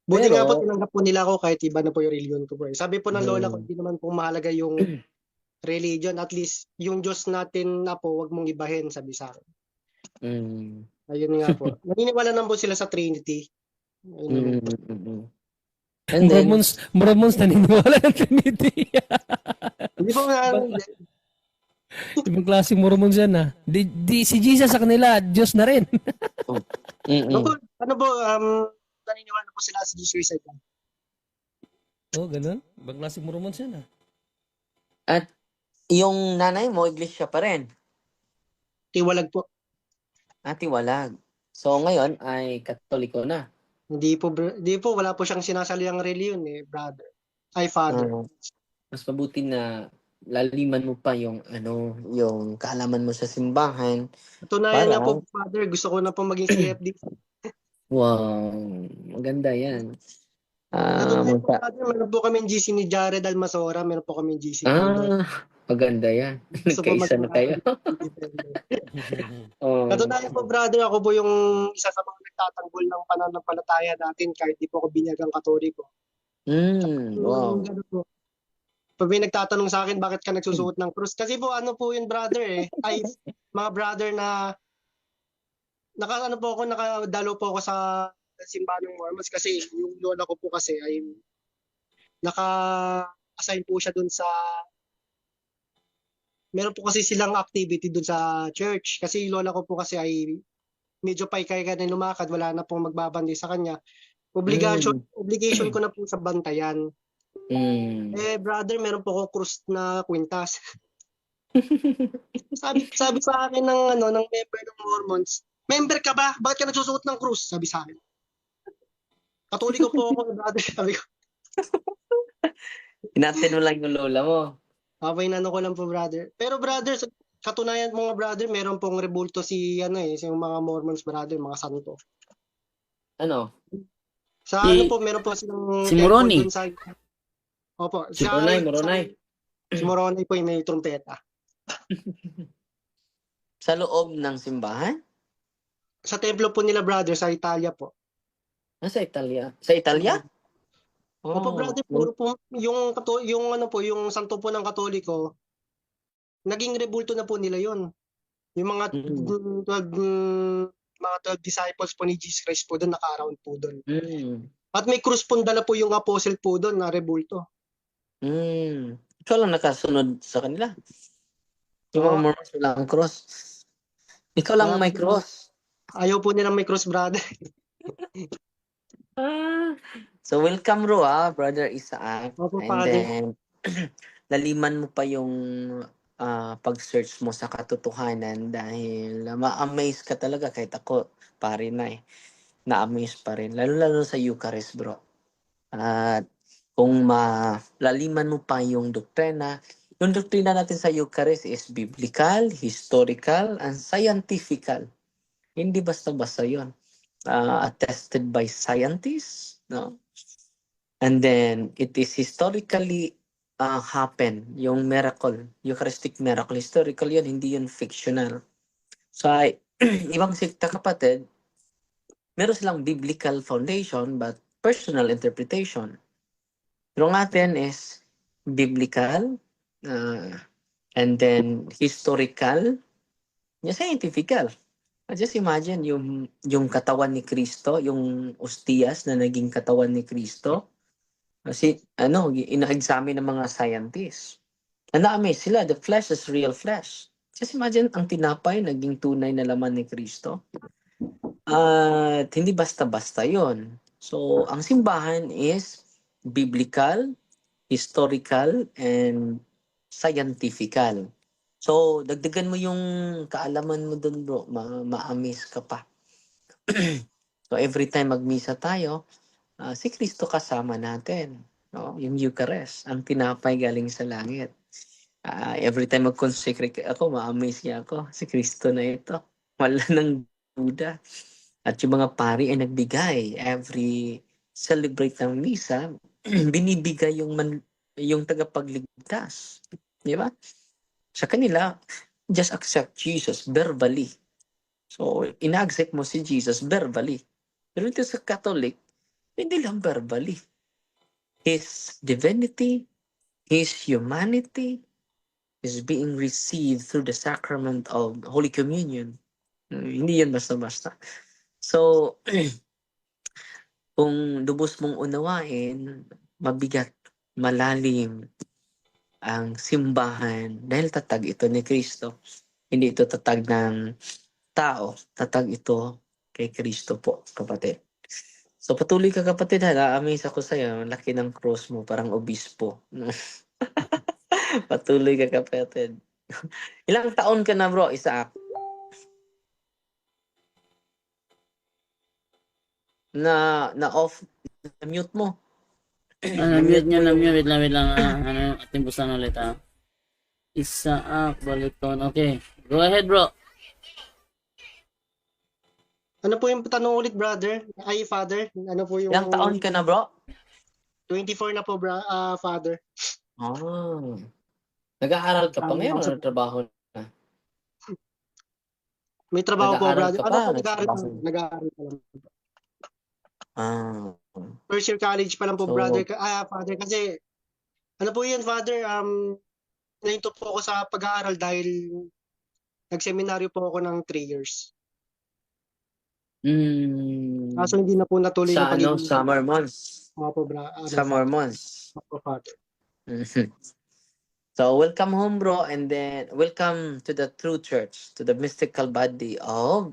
Buti nga po, Pero, tinanggap po nila ako kahit iba na po yung religion ko po. Sabi po ng lola ko, mm, hindi naman po mahalaga yung religion. At least, yung Diyos natin na po, wag mong ibahin, sabi sa akin. mm, Ayun nga po. Naniniwala naman po sila sa Trinity. Ayun naman po. And then, Mormons naniniwala ng Trinity. Hindi po nga, Ibang klaseng Mormons yan ah. Si Jesus sa kanila, Diyos na rin. ano po, naniniwala po sila sa Jesus Christ. Oh, ganun. Ibang klaseng Mormons yan ah. at yung nanay mo, iglesia pa rin. Tiwalag po. Tiwalag. So ngayon ay Katoliko na. Hindi po, wala po siyang sinasaliang reliyon brother. Ay, father. Mas mabuti na laliman mo pa yung yung kaalaman mo sa simbahan. Tunayan nga Para- po, father, gusto ko na po maging CFD. Wow, maganda yan. Natunayan po, Magpa- father, meron po kami GC ni Jared Almasora, meron po kami GC po. maganda yan. Gusto po Nagkaisa na kayo. Oh. Katunayan po, brother, ako po yung isa sa mga nagtatanggol ng pananampalataya natin kahit di po ako binyagang Katoliko. Wow. Ganun po. Pag may nagtatanong sa akin, bakit ka nagsusuot ng krus? Kasi po, ano po yun, brother ay mga brother na nakadalo po ako sa simbahan ng Mormons kasi yung lola ko po kasi ay naka-assign po siya dun sa meron po kasi silang activity dun sa church kasi yung lola ko po kasi ay medyo paikay ka na lumakad, wala na pong magbabandi sa kanya. Obligation ko na po sa bantayan. Brother, meron po ako krus na kwintas. sabi sa akin ng member ng Mormons, member ka ba? Bakit ka nagsusuot ng krus? Sabi sa akin. Katoliko po ako, brother. Sabi ko. Inatin mo lang yung lola mo. Inano ko lang po, brother. Pero brother, katunayan mga brother, meron pong rebulto si yung mga Mormons, brother, mga santo. Ano? Sa meron po silang Si Moroni. temple dun sa Opo, Si Moronay. Si Moroni po yung may trumpeta. Sa loob ng simbahan? Sa templo po nila, brother, sa Italia po. Sa Italia. Sa Italia? Opo, brother, puro po yung santo po ng Katoliko, naging rebulto na po nila 'yon. Yung mga 12 disciples po ni Jesus Christ po doon, naka-around po doon. At may krus po dala po yung apostle po doon na rebulto. Ikaw lang nakasunod sa kanila. Yung mga Mormons walang cross. Ikaw lang may cross. Ayaw po nilang may cross, brother. So welcome Ro, Brother Isaac. Opo, And Father. then laliman mo pa yung pag-search mo sa katotohanan dahil ma-amaze ka talaga kahit ako pare na na-amaze pa rin. Lalo-lalo sa Eucharist, bro. At kung malaliman mo pa yung doktrina natin sa Eucharist is biblical, historical, and scientifical. Hindi basta-basta yun. Attested by scientists, no? And then, it is historically happen, yung miracle, Eucharistic miracle. Historical yun, hindi yun fictional. So, ibang sekta kapatid, meron silang biblical foundation but personal interpretation. Pero ng atin is biblical, and then historical, scientifical. Just imagine yung katawan ni Kristo, yung ostias na naging katawan ni Kristo. Kasi ina-examine ng mga scientists. Na-amaze sila, the flesh is real flesh. Just imagine ang tinapay naging tunay na laman ni Kristo. At hindi basta-basta 'yon. So, ang simbahan is biblical, historical, and scientifical. So, dagdagan mo yung kaalaman mo dun, bro. Ma-amaze ka pa. So, every time magmisa tayo, si Kristo kasama natin. No? Yung Eucharist, ang tinapay galing sa langit. Every time mag-consecrate ako, ma-amaze niya ako. Si Kristo na ito. Wala ng duda. At yung mga pari ay nagbigay. Every celebrate ng misa, binibigay yung tagapagligtas. Di ba? Sa kanila, just accept Jesus verbally. So, ina-accept mo si Jesus verbally. Pero ito sa Catholic, hindi lang verbally. His divinity, His humanity is being received through the sacrament of Holy Communion. Hindi yan basta-basta. So, kung lubos mong unawain, mabigat, malalim ang simbahan dahil tatag ito ni Kristo. Hindi ito tatag ng tao, tatag ito kay Kristo po, kapatid. So patuloy ka kapatid ha, na-amaze ako sa'yo, ang laki ng cross mo, parang obispo. Patuloy ka kapatid. Ilang taon ka na bro, Isaac? Na off, na mute mo. Na-mute niya, na-mute. Wait lang. Ating busan ulit, Isaac Baliton. Okay. Go ahead, bro. Ano po yung tanong ulit, brother? Ay, father? Ano po yung... Ilang taon ka na bro? 24 na po, father. Oh. Nag-aaral ka pa ngayon o nagtrabaho? May trabaho po, Nag-aaral brother. ka pa, Ano po, nagtrabaho. nag-aaral pa lang. Ah. First year college pa lang po, So- brother. Father, kasi, ano po yun, father, nahinto po ako sa pag-aaral dahil nagseminaryo po ako ng 3 years. Kaso hindi na po natuloy Sa na pagiging... summer months. Po, Summer months. father. Mhm. So, welcome home, bro, and then welcome to the true church, to the mystical body of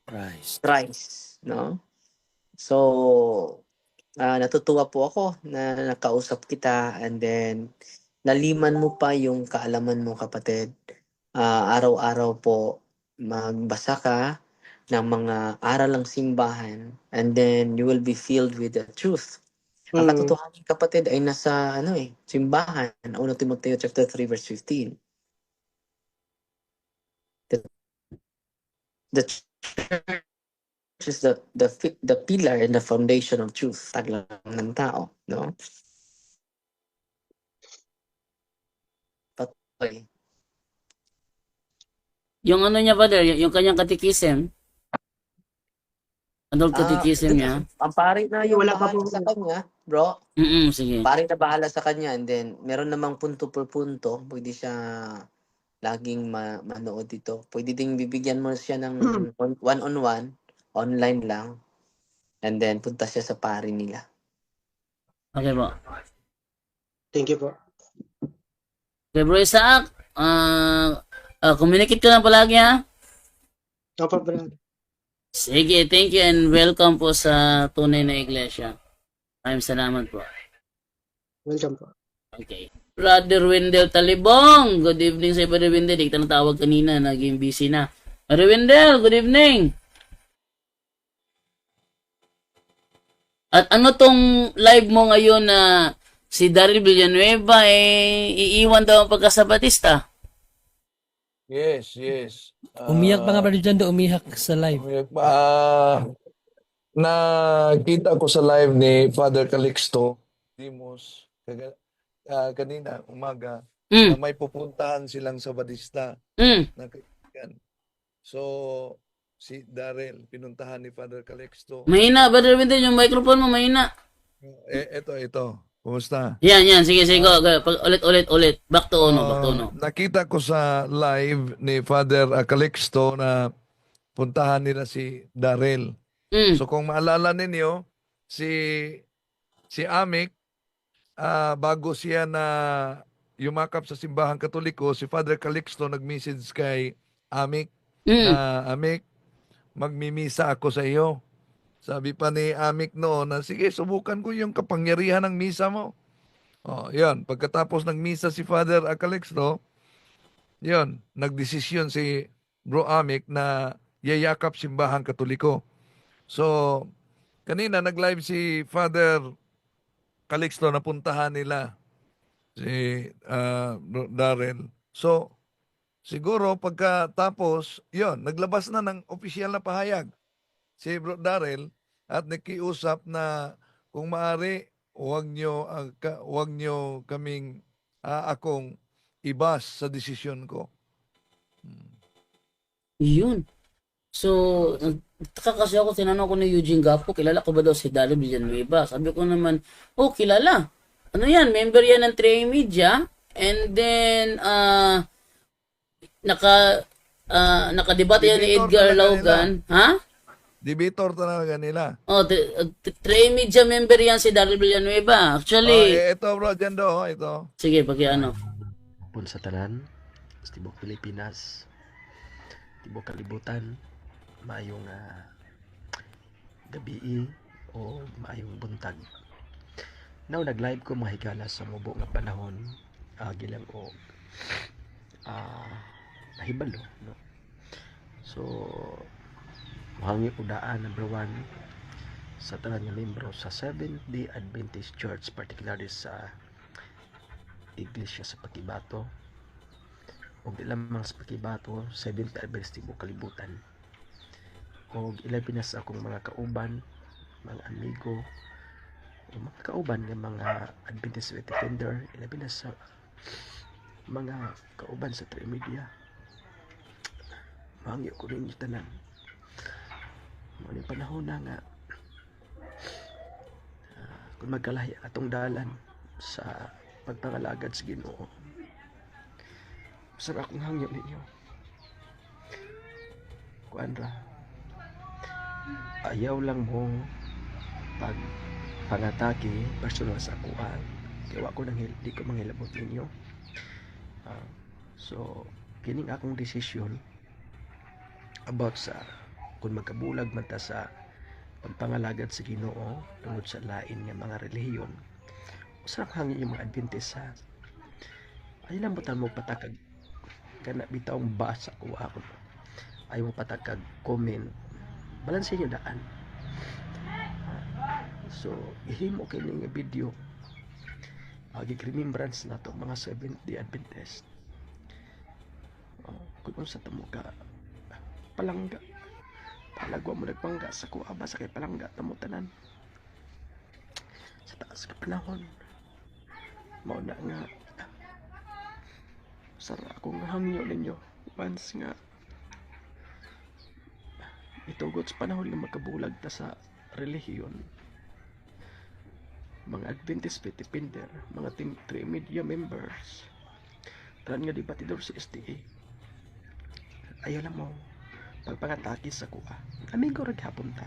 Christ. Christ, no? So, natutuwa po ako na nakausap kita and then naliman mo pa yung kaalaman mo, kapatid. Araw-araw po magbasa ka ng mga aral ng simbahan and then you will be filled with the truth. Ang katotohanan, kapatid, ay nasa simbahan. 1 Timoteo chapter 3 verse 15. The church is the pillar and the foundation of truth. Taglang ng tao, no? Patuloy. Yung ano niya, brother, yung kanyang catechism. Adult catechism niya. Ang pari na yung Wala pa bahala po. sa kanya, bro. Sige. Pari na bahala sa kanya and then meron namang punto per punto. Pwede siya laging manood dito. Pwede ding bibigyan mo siya ng one-on-one, online lang. And then punta siya sa pari nila. Okay, bro. Thank you po. Okay, bro Isaac. Communicate ka lang palagi, ha? Opo, brother. Sige, thank you and welcome po sa Tunay na Iglesia. Maraming salamat po. Welcome po. Okay. Brother Wendell Talibong. Good evening sa Brother Wendell. Di kita natawag kanina. Naging busy na. Brother Wendell, good evening. At ano tong live mo ngayon na si Daryl Villanueva iiwan daw ang pagkasabatista? Yes. Umiyak pa nga Brother John do, umiyak sa live. Nakita ko sa live ni Father Calixto Dimos kanina umaga na may pupuntahan silang sa Badista na kaibigan. So, si Darrell, pinuntahan ni Father Calixto. Mahina, Brother Wendell, yung microphone mo mahina. Ito. Kumusta? Yan. Sige, go. Ulit. Back to ono. Nakita ko sa live ni Father Calixto na puntahan nila si Darrell. So kung maalala ninyo, si Amik, bago siya na yumakap sa simbahang Katoliko, si Father Calixto nag-message kay Amik na, Amik, magmimisa ako sa iyo. Sabi pa ni Amik noon na, sige, subukan ko yung kapangyarihan ng misa mo. Yun. Pagkatapos ng misa si Father Calixto, yun, nagdesisyon si Bro Amik na yayakap simbahang Katoliko. So, kanina nag-live si Father Calixto na puntahan nila si Darrell. So, Siguro pagkatapos, yon naglabas na ng opisyal na pahayag si Bro Darrell at nakiusap na kung maaari, huwag nyo kaming akong ibas sa desisyon ko. Yun. So, nagtaka kasi ako, tinanong ko ni Eugene Gapo, kilala ko ba daw si Daryl Villanueva? Sabi ko naman, oh, kilala. Ano yan? Member yan ng 3 Media. And then, nakadebate yan ni Debator Edgar talaga Logan. Ha? Debator talaga nila. Oh, 3 Media member yan si Daryl Villanueva. Actually, Ito bro, Jando, ito. sige, ano. Pun sa tanan, sa tibok Pilipinas, tibok kalibutan, maayong gabi o maayong buntag. Now nag-live ko mga higala sa mubo nga panahon, gilang o nahibalo, no? So mahangi udaan number 1 sa tanan nga membro sa Seventh-day Adventist Church, particularly sa Iglesia sa Pakibato o di lamang sa Pakibato, Seventh-day Adventist tibok kalibutan, o ilabi na sa akong mga kauban, mga amigo o mga kauban ng mga Adventist Defender, ilabi na sa mga kauban sa 3 Media. Mahangyo ko rin yung tanan. Mga panahon na nga kung magkalahi atong dalan sa pagpangalagad sa Ginoo. Masarap akong hangyo ninyo. Kuandra, ayaw lang mo pangatake personal sa akuan. Kaya ko nang di ko manghilabot ninyo. So, kining akong desisyon about sa kung magkabulag man ta sa pagpangalagad sa Ginoo tungod sa lain nga mga relihiyon. Masarap hangin yung mga Adventist ha. Ay lang butan mo patakag kana bitawng basa ko ako. Ay mo patakag comment. Balansin nyo daan. So, ihimo kayo nga video. Remembrance na to mga Seventh-day Adventist. Kung sa tamo ka palangga. Palagwa mo nagpangga sa kuaba sa kay palangga tamo tanan. Sa taas ka panahon. Mao na nga sara akong hangyo ninyo once nga itugot sa panahon nga magkabulag ta sa relihiyon, mga Adventist Defender, mga Team 3 Media members, tanan nga debatidor sa SDA, ayaw lang mo pagpangatake sa kuha. Amigo raghapon ta.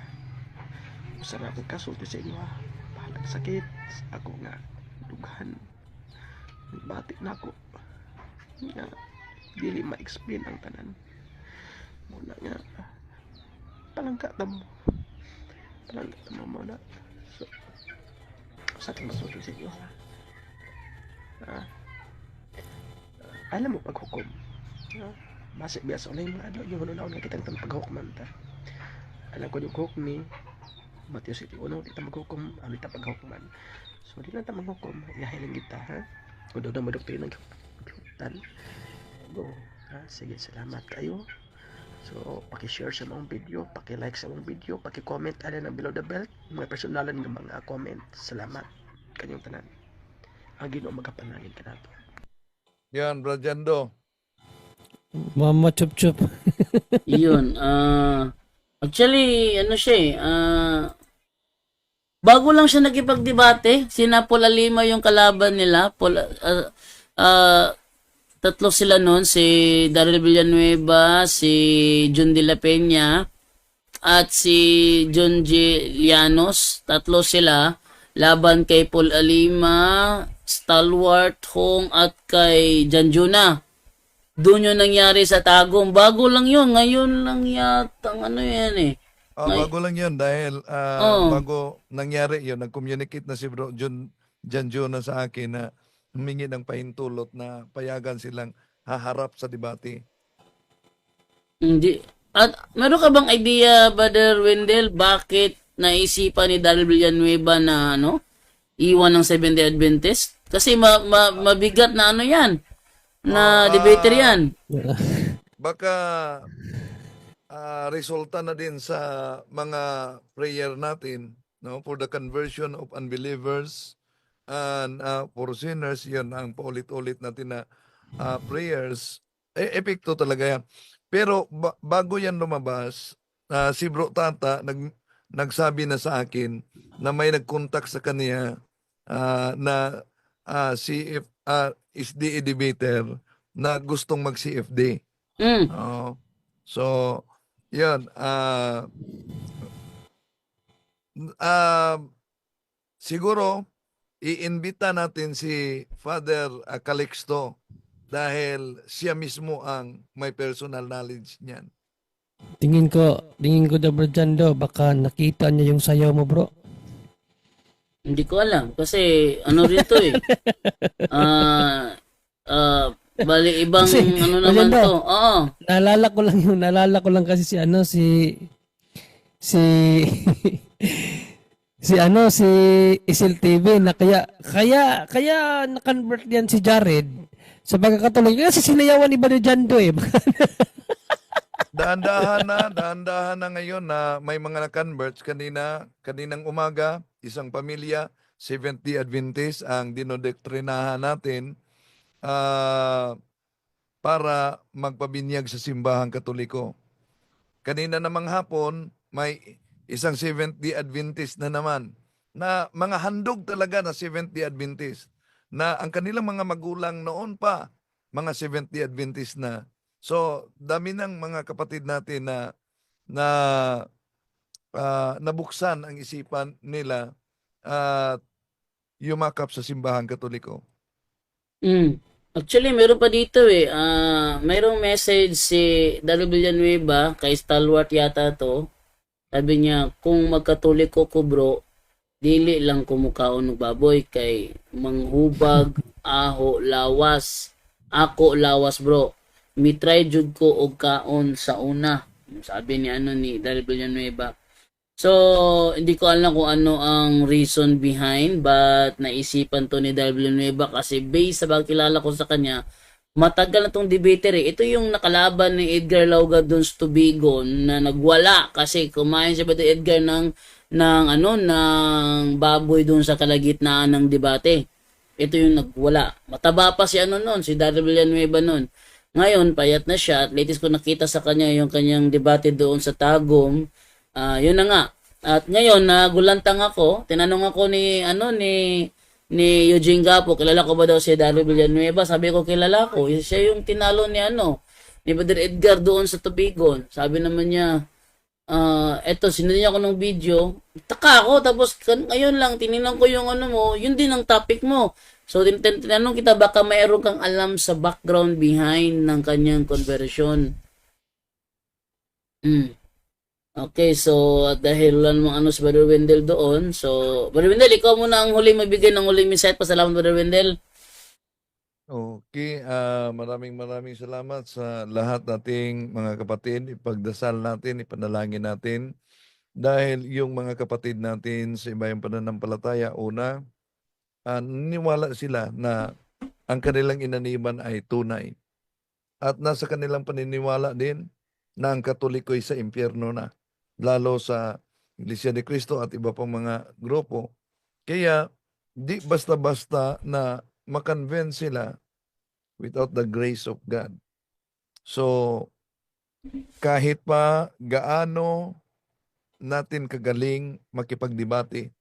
Usara akong kasulti sa inyo ha. Bahalag sakit. Ako nga dughan. Bati na ako. Nga dili ma-explain ang tanan. Muna nga palangka tamo. Palangka tamo muna. So, sa ating masulti sa inyo ha. Alam mo paghukom. Masik biasa oleh mga adlaw yung naon nga kitang paghukman ta. Alam ko yung hukmi Matthew City uno di ta maghukom, ano ta paghukman. So di lang ta maghukom, ilahiling kita ha. Kung doon na madoktrina ng hutan. Go. Ha, sige, salamat kayo. So, paki-share sa mong video, paki-like sa mong video, paki-comment alin ang below the belt, mga personalan ng mga comment. Salamat kanyang tanan. Ang Ginoo magapanalangin kanato. Yan, Bro Jando. Mama chup-chup. Yun. Actually, ano siya bago lang siya nakipagdebate, sina Paul Alima yung kalaban nila. Tatlo sila noon, si Daryl Villanueva, si John de la Peña, at si John G. Llanos. Tatlo sila laban kay Paul Alima, Stalwart Hong, at kay Janjuna. Doon yung nangyari sa Tagum. Bago lang yun. Ngayon lang yata. Ano yan Bago lang yun dahil bago nangyari yun, nag-communicate na si Bro Janjo na sa akin na humingi ng pahintulot na payagan silang haharap sa debate. Hindi. At meron ka bang idea, Brother Wendell, bakit naisipan ni Daryl Villanueva na iwan ng Seventh-day Adventist? Kasi mabigat na yan. na debater yan. Baka resulta na din sa mga prayer natin, no, for the conversion of unbelievers and for sinners. Yun ang paulit-ulit natin na prayers. Epekto talaga yan. Pero bago yan lumabas, si Bro Tata nagsabi na sa akin na may nag-contact sa kanya na SDA debater na gustong mag-CFD. Mm. Oo. So, yun. Siguro, iimbita natin si Father Calixto dahil siya mismo ang may personal knowledge niyan. Tingin ko daw bro dyan daw, baka nakita niya yung sayaw mo bro. Hindi ko alam kasi ano rito eh. Bali ibang Kasi, ano naman maganda. to. Oo. Naalala ko lang kasi si si Isil TV na kaya na-convert yan si Jared sa pagkakatuloy kasi sinayawan ni Brother Jando eh. Dahan-dahan na ngayon na may mga na-converts kaninang umaga, isang pamilya, Seventh-day Adventist ang dinodoktrinahan natin para magpabinyag sa simbahang Katoliko. Kanina namang hapon, may isang Seventh-day Adventist na naman na mga handog talaga na Seventh-day Adventist na ang kanilang mga magulang noon pa, mga Seventh-day Adventist na. So, dami ng mga kapatid natin na nabuksan ang isipan nila at yumakap sa simbahang Katoliko. Actually, meron pa dito eh. Mayroong message si Daryl Villanueva kay Stalwart yata to. Sabi niya, kung magkatoliko ko bro, dili lang kumukaon ng baboy kay manghubag, aho, lawas. Ako lawas bro. Mitry jud ko og kaon sa una. Sabi ni Daryl Villanueva. So, hindi ko alam kung ano ang reason behind but naisipan to ni Daryl Villanueva kasi based sa pagkilala ko sa kanya, matagal na tong debater eh. Ito yung nakalaban ni Edgar Lauga doon sa Tubigon na nagwala kasi kumain siya ba Edgar ng baboy doon sa kalagitnaan ng debate. Ito yung nagwala. Mataba pa si si Daryl Villanueva noon. Ngayon, payat na siya. At latest ko nakita sa kanya yung kanyang debate doon sa Tagum. Yun na nga. At ngayon, nagulantang ako. Tinanong ako ni Eugene Gapo, kilala ko ba daw si Daryl Villanueva? Sabi ko, kilala ko. Siya yung tinalo ni Brother Edgar doon sa Tubigon. Sabi naman niya, eto, sinunod ako ng video. Taka ako, tapos ngayon lang, tinignan ko yung yun din ang topic mo. So, tinanong kita, baka mayroon kang alam sa background behind ng kanyang conversion. Okay, so dahil wala namang si Brother Wendell doon, so Brother Wendell, ikaw muna ang huling magbigay ng huling insight. Pasalamat, Brother Wendell. Okay, maraming salamat sa lahat nating mga kapatid. Ipagdasal natin, ipanalangin natin. Dahil yung mga kapatid natin sa ibayang pananampalataya, una, niniwala sila na ang kanilang inaniban ay tunay. At nasa kanilang paniniwala din na ang Katoliko ay sa impyerno na, lalo sa Iglesia ni Cristo at iba pang mga grupo. Kaya, di basta-basta na makonvince sila without the grace of God. So, kahit pa gaano natin kagaling makipagdebate,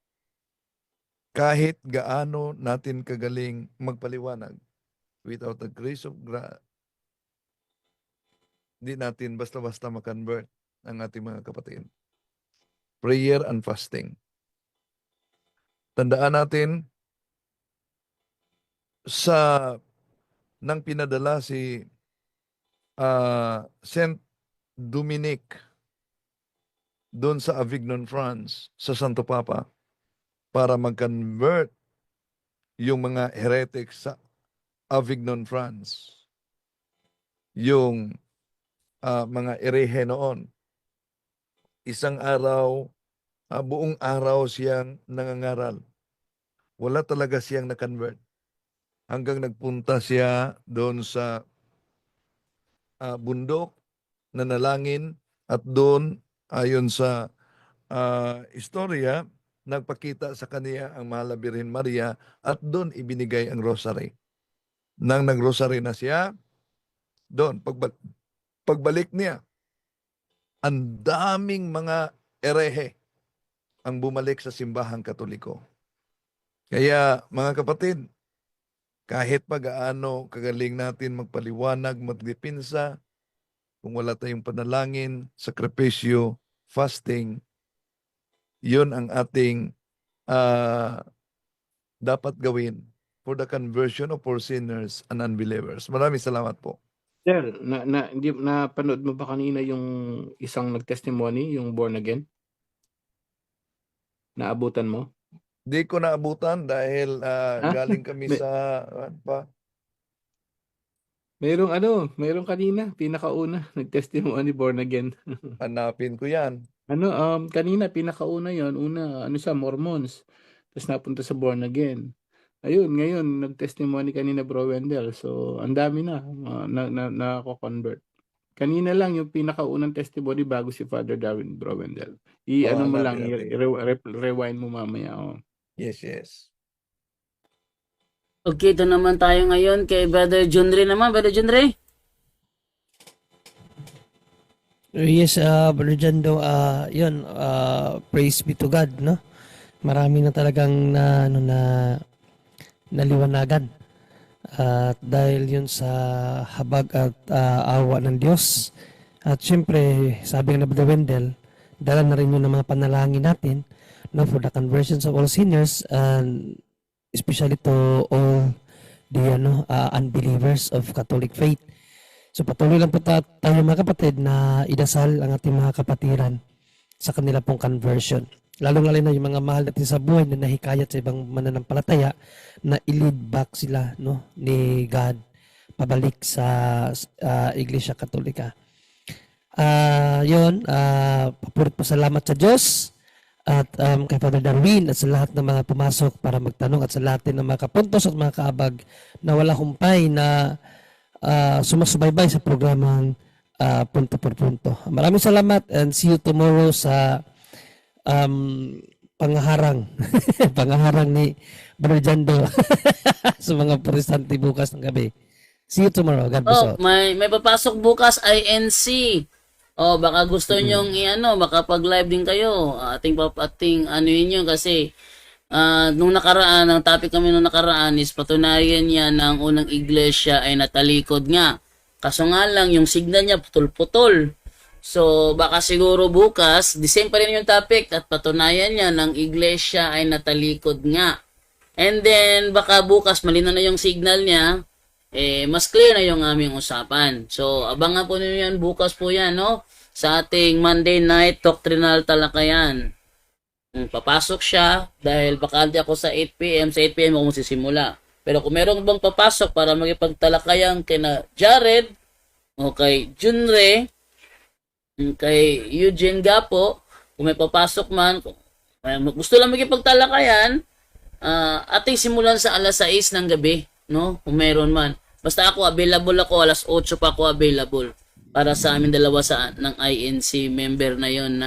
kahit gaano natin kagaling magpaliwanag, without the grace of God, di natin basta-basta makonvert ang ating mga kapatid. Prayer and fasting. Tandaan natin, nang pinadala si Saint Dominic doon sa Avignon, France, sa Santo Papa, para mag-convert yung mga heretics sa Avignon, France. Yung mga erehe noon. Isang araw, buong araw siyang nangangaral. Wala talaga siyang na-convert. hanggang nagpunta siya doon sa bundok, nanalangin, at doon, ayon sa istorya, nagpakita sa kaniya ang Mahal na Birhen Maria at doon ibinigay ang rosary. Nang nag-rosary na siya, doon, pagbalik niya, ang daming mga erehe ang bumalik sa simbahang Katoliko. Kaya mga kapatid, kahit pag-aano kagaling natin magpaliwanag, magdipinsa, kung wala tayong panalangin, sakripisyo, fasting, yun ang ating dapat gawin for the conversion of all sinners and unbelievers. Maraming salamat po. Sir, hindi napanood mo ba kanina yung isang nag-testimony, yung born again? Naabutan mo? Di ko naabutan dahil galing kami May- sa Mayroong kanina, pinakauna, nag-testimony born again. hanapin ko yan. Kanina, pinakauna yon siya, Mormons. Tapos napunta sa born again. Ayun, ngayon, nag-testimony kanina, Bro Wendell. So, ang dami na-convert. Kanina lang yung pinakaunang testimony bago si Father Darwin, Bro Wendell. Mo lang, hanapin. rewind mo mamaya. Oh. Yes. Okay, ito naman tayo ngayon kay Brother Junre naman. Brother Junre? Yes, Brother Jando, yun, praise be to God, no? Marami na talagang naliwanagan. At dahil yun sa habag at awa ng Diyos. At syempre, sabi nga na Brother Wendell, dala na rin yun ng mga panalangin natin, no, for the conversions of all sinners, and especially to all the unbelievers of Catholic faith. So patuloy lang po tayo mga kapatid na idasal ang ating mga kapatiran sa kanila pong conversion. Lalong-lalo na yung mga mahal natin sa buhay na nahikayat sa ibang mananampalataya na i-lead back sila, no, ni God pabalik sa Iglesia Katolika. Papurit po salamat sa Diyos at kay Father Darwin at sa lahat ng mga pumasok para magtanong at sa lahat din ng mga kapuntos at mga kaabag na wala humpay na sumasubaybay sa programang Punto por Punto. Maraming salamat and see you tomorrow sa pangaharang pangaharang ni Brother Jando sa mga protestante bukas ng gabi. See you tomorrow. God bless all. May papasok bukas INC. Baka gusto nyong makapag-live din kayo. Ating yun kasi nung nakaraan, ang topic kami nung nakaraan is patunayan niya na ang unang iglesia ay natalikod nga. Kaso nga lang, yung signal niya putol-putol. So, baka siguro bukas, the same pa rin yung topic at patunayan niya ng iglesia ay natalikod nga. And then, baka bukas, malinaw na yung signal niya, mas clear na yung aming usapan. So, abangan po ninyo yan, bukas po yan, no? Sa ating Monday Night Doctrinal Talakayan. Papasok siya, dahil bakante ako sa 8 p.m., sa 8 p.m. ako magsisimula. Pero kung meron bang papasok para magipagtalakayan kina Jared, o kay Junre, kay Eugene Gapo, kung may papasok man, kung gusto lang magipagtalakayan, ating simulan sa alas 6 ng gabi, no? Kung meron man. Basta ako, available ako, alas 8 pa ako available para sa amin dalawa ng INC member na yon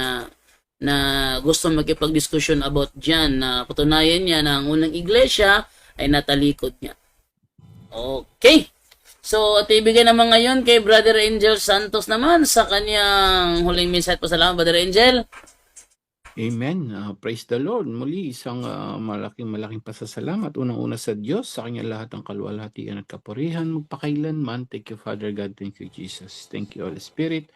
na gusto magkipag-discussion about dyan, na patunayan niya na ang unang iglesia ay natalikod niya. Okay. So, at ibigay naman ngayon kay Brother Angel Santos naman sa kanyang huling mensahe po. Salamat, Brother Angel. Amen. Praise the Lord. Muli, isang malaking pasasalamat. Unang-una sa Diyos, sa kanya lahat ng kaluwalhatian at kapurihan, magpakailanman. Thank you, Father God. Thank you, Jesus. Thank you, Holy Spirit.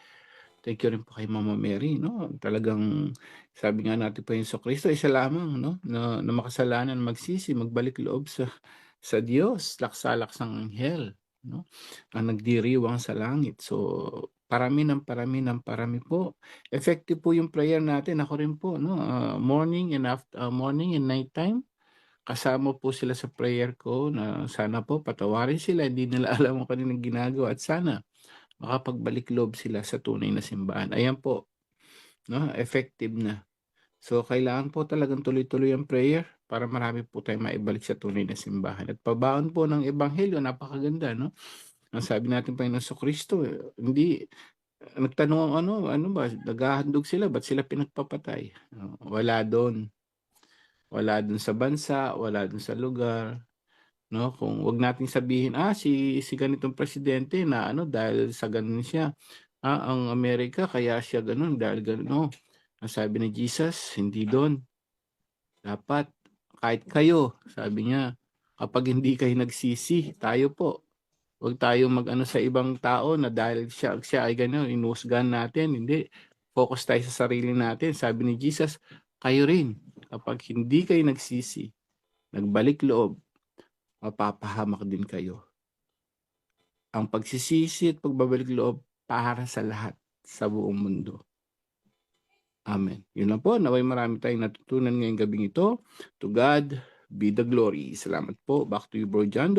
Thank you rin po kay Mama Mary. No? Talagang, sabi nga natin po yung Kristo, isa lamang, no? na makasalanan, magsisi, magbalik loob sa Diyos, laksa-laksang anghel, no? Ang nagdiriwang sa langit. So, parami po. Effective po yung prayer natin. Ako rin po, no? Morning and night time. Kasama po sila sa prayer ko na sana po patawarin sila. Hindi nila alam kung kanilang ginagawa at sana makapagbalik loob sila sa tunay na simbahan. Ayan po, no? Effective na. So, kailangan po talagang tuloy-tuloy ang prayer. para marami po tayong maibalik sa tunay na simbahan. At pabaon po ng Ebanghelyo, napakaganda, no? Ang sabi natin Panginoon sa Kristo, hindi nagtanong ano ba, naghahandog sila, ba't sila pinagpapatay? Wala doon. Wala doon sa bansa, wala doon sa lugar. No, kung wag nating sabihin si ganitong presidente na dahil sa ganun siya ang Amerika kaya siya ganun dahil ganun. No, ang sabi ni Jesus, hindi doon. Dapat kahit kayo, sabi niya, kapag hindi kayo nagsisi, tayo po. Wag tayo sa ibang tao na dahil siya ay ganun, inuusgan natin. Hindi. Focus tayo sa sarili natin. Sabi ni Jesus, kayo rin. Kapag hindi kayo nagsisi, nagbalik loob, mapapahamak din kayo. Ang pagsisisi at pagbabalik loob para sa lahat sa buong mundo. Amen. Yun lang po. Naway marami tayong natutunan ngayong gabing ito. To God be the glory. Salamat po. Back to you, Bro Jando.